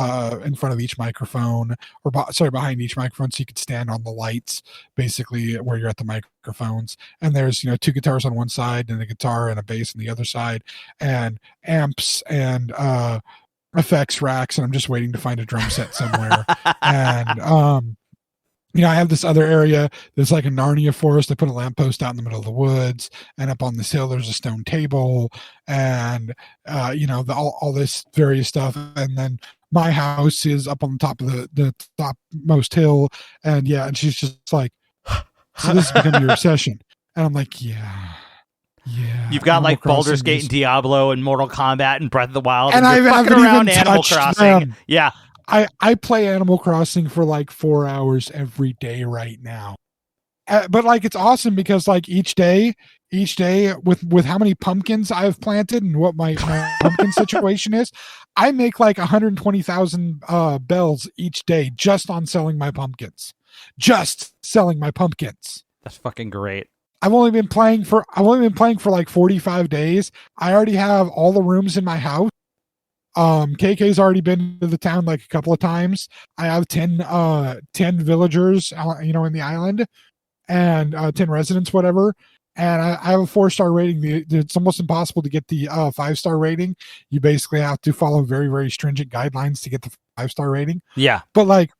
in front of each microphone, or behind each microphone, so you could stand on the lights basically where you're at the microphones. And there's 2 guitars on one side and a guitar and a bass on the other side, and amps and effects racks, and I'm just waiting to find a drum set somewhere. And I have this other area that's like a Narnia forest. I put a lamppost out in the middle of the woods, and up on this hill there's a stone table, and all this various stuff. And then my house is up on the top of the topmost hill, and she's just like, so this is becoming your obsession. And I'm like, yeah. You've got like Baldur's Gate and Diablo and Mortal Kombat and Breath of the Wild, and you're fucking around Animal Crossing. Them. Yeah. I play Animal Crossing for like 4 hours every day right now. But like, it's awesome because like each day with how many pumpkins I've planted and what my pumpkin situation is, I make like 120,000 bells each day just on selling my pumpkins. Just selling my pumpkins. That's fucking great. I've only been playing for like 45 days. I already have all the rooms in my house. KK's already been to the town like a couple of times. I have 10 villagers, in the island, and 10 residents, whatever. And I have a 4-star rating. It's almost impossible to get the 5-star rating. You basically have to follow very, very stringent guidelines to get the 5-star rating. Yeah. But like,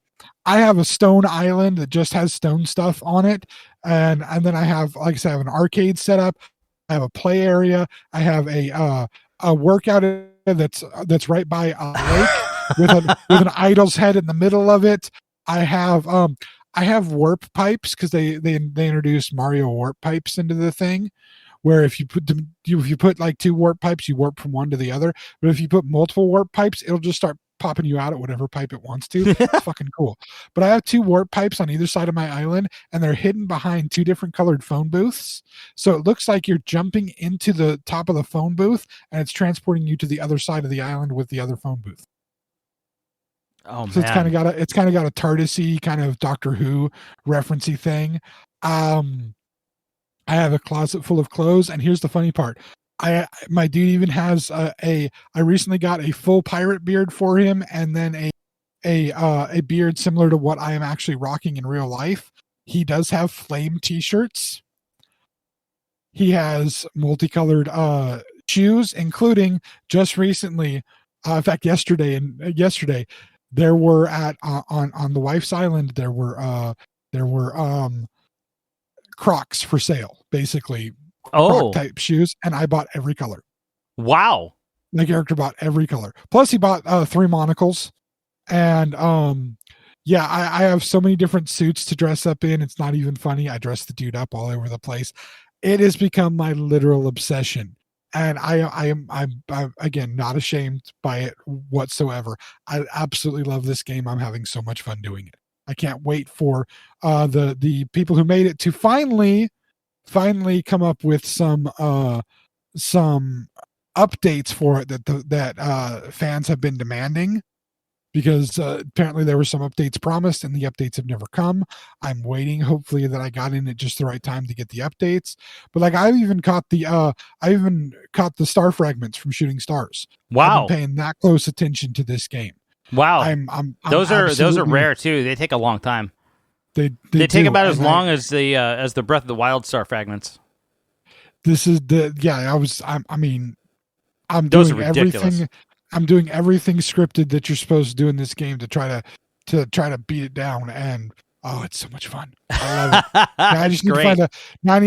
I have a stone island that just has stone stuff on it. And then I have, like I said, I have an arcade set up. I have a play area. I have a workout area that's right by a lake with an idol's head in the middle of it. I have warp pipes because they introduced Mario warp pipes into the thing, where if you put like 2 warp pipes, you warp from one to the other. But if you put multiple warp pipes, it'll just start popping you out at whatever pipe it wants to. It's fucking cool. But I have 2 warp pipes on either side of my island, and they're hidden behind 2 different colored phone booths. So it looks like you're jumping into the top of the phone booth, and it's transporting you to the other side of the island with the other phone booth. Oh man. So it's kind of got a TARDIS-y kind of Doctor Who referencey thing. I have a closet full of clothes, and here's the funny part. My dude even has I recently got a full pirate beard for him, and then a beard similar to what I am actually rocking in real life. He does have flame t-shirts. He has multicolored shoes, including just recently, in fact yesterday there were on the wife's island there were Crocs for sale, basically. Croc type shoes, and I bought every color. Wow. My character bought every color. Plus he bought 3 monocles. And I have so many different suits to dress up in. It's not even funny. I dress the dude up all over the place. It has become my literal obsession And I'm again not ashamed by it whatsoever. I absolutely love this game. I'm having so much fun doing it. I can't wait for the people who made it to finally come up with some updates for it that fans have been demanding, because apparently there were some updates promised and the updates have never come. I'm waiting, hopefully, that I got in at just the right time to get the updates. But like, I even caught the star fragments from Shooting Stars. Wow. I've been paying that close attention to this game. Wow. Those are absolutely- rare too. They take a long time. They They take do, about as and long as the Breath of the Wild star fragments. This is I'm Those doing are ridiculous. everything. I'm doing everything scripted that you're supposed to do in this game to try to beat it down, and oh, it's so much fun. I love it. Now I just need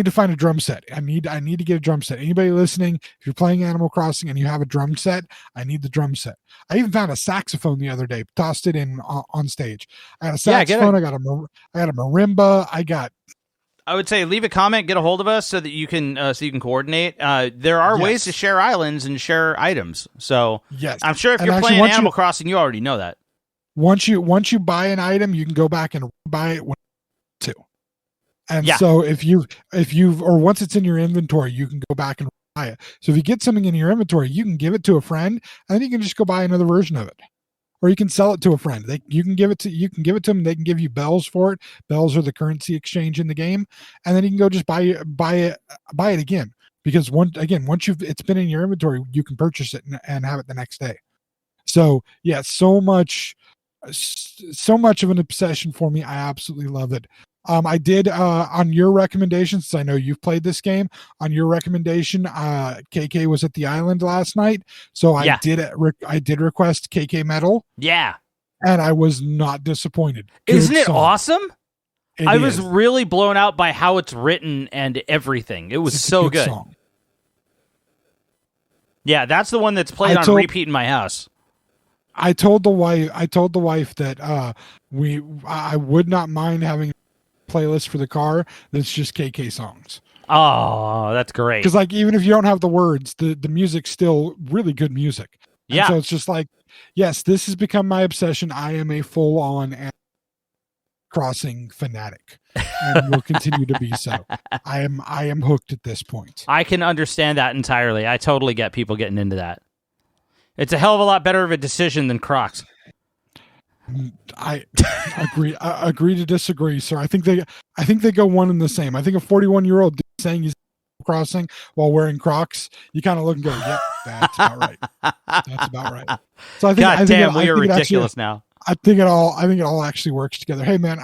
to find a drum set. I need to get a drum set. Anybody listening, if you're playing Animal Crossing and you have a drum set, I need the drum set. I even found a saxophone the other day, tossed it in on stage. I got a saxophone. I got a marimba. I would say leave a comment, get a hold of us so that you can coordinate. There are ways to share islands and share items. So yes, I'm sure if you're playing Animal Crossing, you already know that. Once you buy an item, you can go back and buy it too. And so if once it's in your inventory, you can go back and buy it. So if you get something in your inventory, you can give it to a friend, and then you can just go buy another version of it. Or you can sell it to a friend. You can give it to them. They can give you bells for it. Bells are the currency exchange in the game, and then you can go just buy it again. Because once it's been in your inventory, you can purchase it and have it the next day. So yeah, so much of an obsession for me. I absolutely love it. I did on your recommendation, since I know you've played this game, on your recommendation, KK was at the island last night, so I did request KK Metal. Yeah, and I was not disappointed. Isn't it awesome? I was is. really blown out by how it's written and everything. It was so good. Song. Yeah, that's the one that's played on repeat in my house. I told the wife that I would not mind having playlist for the car that's just KK songs. Oh, that's great. Because like, even if you don't have the words, the music's still really good music. And so it's just like, yes, this has become my obsession. I am a full-on Animal Crossing fanatic, and will continue to be so. I am hooked at this point. I can understand that entirely. I totally get people getting into that. It's a hell of a lot better of a decision than Crocs. I agree. I agree to disagree, sir. I think they go one and the same. I think a 41-year-old saying he's crossing while wearing Crocs, you kind of look and go, "Yep, that's about right. That's about right." So I think, we are ridiculous now. I think it all actually works together. Hey, man,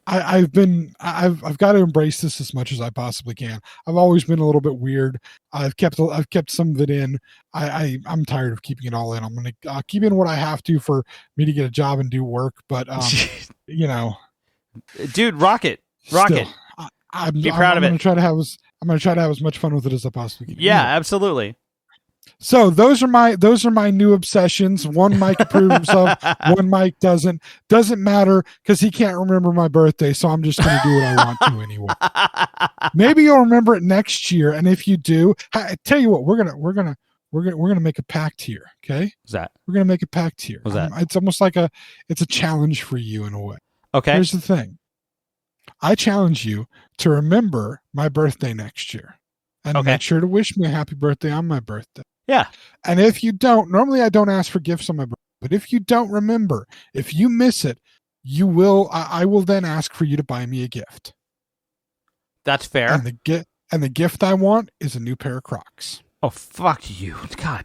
I've got to embrace this as much as I possibly can. I've always been a little bit weird. I've kept some of it in. I'm tired of keeping it all in. I'm going to keep in what I have to for me to get a job and do work. But dude, rock it. Be proud of it. I'm going to try to have as much fun with it as I possibly can. Yeah, absolutely. So those are my new obsessions. One Mike approves of, one Mike doesn't. Doesn't matter, because he can't remember my birthday, so I'm just going to do what I want to anyway. Maybe you'll remember it next year, and if you do, I tell you what, we're gonna make a pact here. Okay? What's that? We're gonna make a pact here. What's that? It's almost like it's a challenge for you in a way. Okay. Here's the thing. I challenge you to remember my birthday next year, and make sure to wish me a happy birthday on my birthday. Yeah. And if you don't, normally I don't ask for gifts on my birthday, but if you don't remember, if you miss it, I will then ask for you to buy me a gift. That's fair. And the gift I want is a new pair of Crocs. Oh, fuck you. God.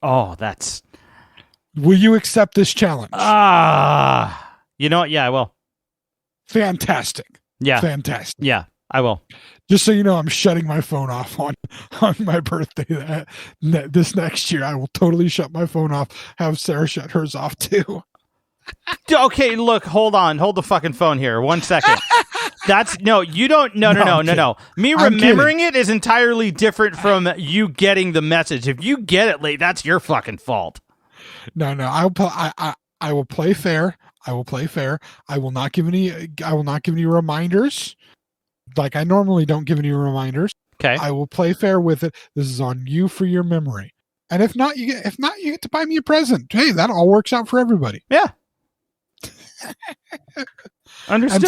Oh, that's... Will you accept this challenge? You know what? Yeah, I will. Fantastic. Yeah. Fantastic. Yeah, I will. Just so you know, I'm shutting my phone off on my birthday this next year. I will totally shut my phone off. Have Sarah shut hers off too. Okay, look, hold the fucking phone here. 1 second. You don't. No. Me remembering it is entirely different from you getting the message. If you get it late, that's your fucking fault. No. I will play fair. I will not give any reminders. Like I normally don't give any reminders. Okay. I will play fair with it. This is on you for your memory. And if not, you get to buy me a present. Hey, that all works out for everybody. Yeah. Understood.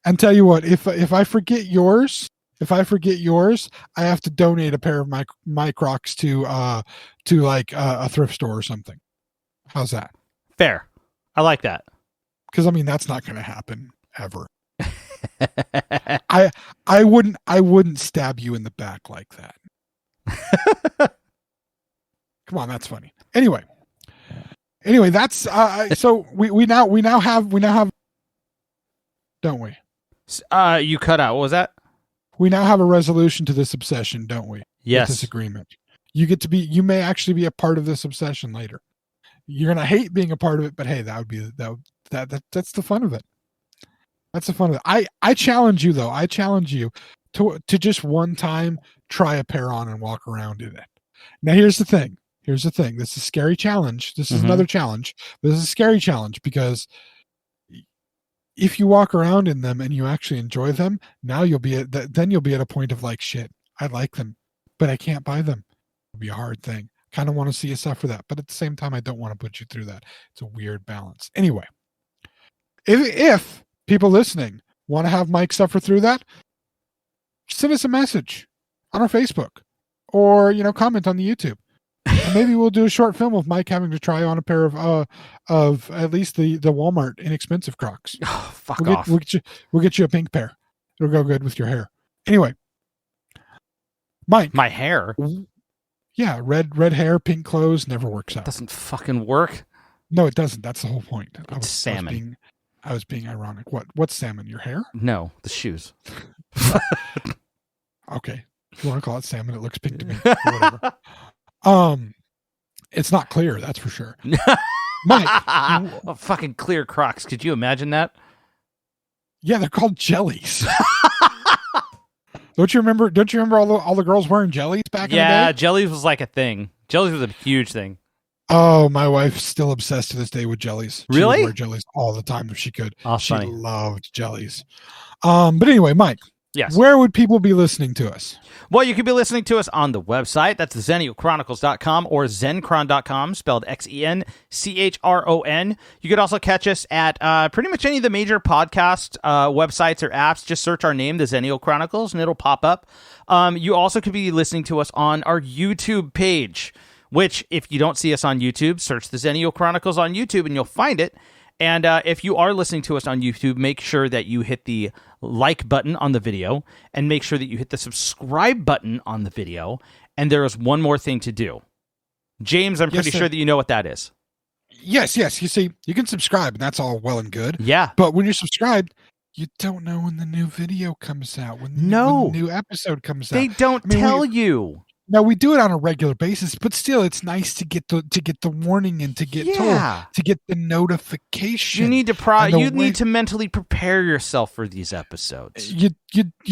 And tell you what, if I forget yours, I have to donate a pair of my Crocs to like a thrift store or something. How's that? Fair. I like that. Because I mean, that's not going to happen ever. I wouldn't stab you in the back like that. Come on, that's funny. Anyway, that's so we now have, don't we? You cut out. What was that? We now have a resolution to this obsession, don't we? Yes. With this agreement. You may actually be a part of this obsession later. You're gonna hate being a part of it, but hey, that's the fun of it. That's the fun of it. I challenge you though. I challenge you to just one time try a pair on and walk around in it. Now here's the thing. This is a scary challenge. This is another challenge. This is a scary challenge because if you walk around in them and you actually enjoy them, now you'll be at a point of like, shit, I like them, but I can't buy them. It'll be a hard thing. Kind of want to see you suffer that, but at the same time, I don't want to put you through that. It's a weird balance. Anyway, if people listening want to have Mike suffer through that, send us a message on our Facebook or, comment on the YouTube. And maybe we'll do a short film of Mike having to try on a pair of at least the Walmart inexpensive Crocs. Oh, fuck off. We'll get you a pink pair. It'll go good with your hair. Anyway, Mike. My hair? Yeah, red hair, pink clothes never works out. Doesn't fucking work. No, it doesn't. That's the whole point. It's salmon. I was being ironic. What's salmon? Your hair? No, the shoes. Okay. If you want to call it salmon, it looks pink to me. Whatever. It's not clear, that's for sure. Mike. Oh, fucking clear Crocs. Could you imagine that? Yeah, they're called jellies. Don't you remember all the girls wearing jellies back in the day? Yeah, jellies was like a thing. Jellies was a huge thing. Oh, my wife's still obsessed to this day with jellies. Really? She would wear jellies all the time if she could. Oh, she funny. loved jellies. But anyway, Mike. Yes. Where would people be listening to us? Well, you could be listening to us on the website. That's XennialChronicles.com or Zencron.com, spelled XenChron. You could also catch us at pretty much any of the major podcast websites or apps. Just search our name, the Xennial Chronicles, and it'll pop up. You also could be listening to us on our YouTube page, which if you don't see us on YouTube, search the Xennial Chronicles on YouTube and you'll find it. And if you are listening to us on YouTube, make sure that you hit the like button on the video and make sure that you hit the subscribe button on the video. And there is one more thing to do. James, I'm pretty sure that you know what that is. Yes. You see, you can subscribe and that's all well and good. Yeah. But when you're subscribed, you don't know when the new video comes out, when the new episode comes out. They don't tell you. Now we do it on a regular basis, but still, it's nice to get the warning and to get told, to get the notification. You need to mentally prepare yourself for these episodes. You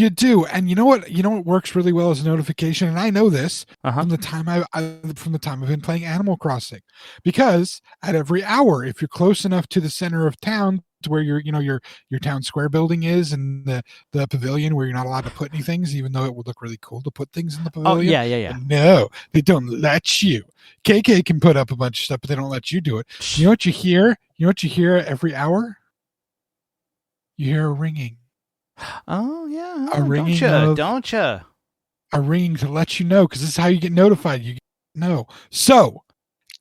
do, and you know what? You know what works really well as a notification, and I know this from the time I've been playing Animal Crossing, because at every hour, if you're close enough to the center of town, to where your town square building is, and the pavilion where you're not allowed to put any things, even though it would look really cool to put things in the pavilion. Oh, yeah. No, they don't let you. KK can put up a bunch of stuff, but they don't let you do it. You know what you hear? Every hour? You hear a ringing. Oh, yeah. A ringing. Don't you? A ringing to let you know, because this is how you get notified. You know. So,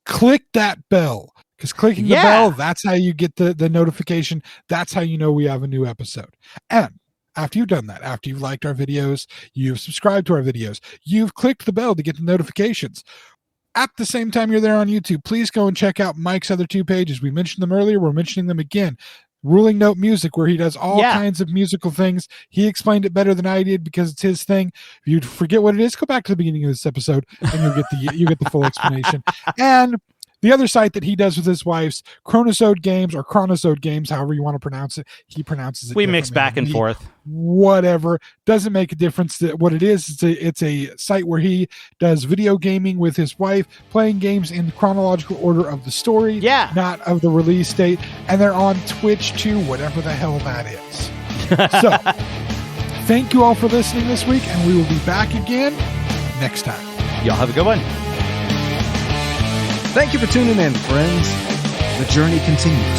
click that bell. Because clicking the bell, that's how you get the notification. That's how you know we have a new episode. And after you've done that, after you've liked our videos, you've subscribed to our videos, you've clicked the bell to get the notifications. At the same time you're there on YouTube, please go and check out Mike's other two pages. We mentioned them earlier. We're mentioning them again. Ruling Note Music, where he does all kinds of musical things. He explained it better than I did because it's his thing. If you forget what it is, go back to the beginning of this episode and you get the full explanation. And the other site that he does with his wife's Chronosode Games, or Chronosode Games, however you want to pronounce it, he pronounces it. We mix back and forth. Whatever. Doesn't make a difference. What it is, it's a site where he does video gaming with his wife, playing games in the chronological order of the story, not of the release date. And they're on Twitch too, whatever the hell that is. So, Thank you all for listening this week, and we will be back again next time. Y'all have a good one. Thank you for tuning in, friends. The journey continues.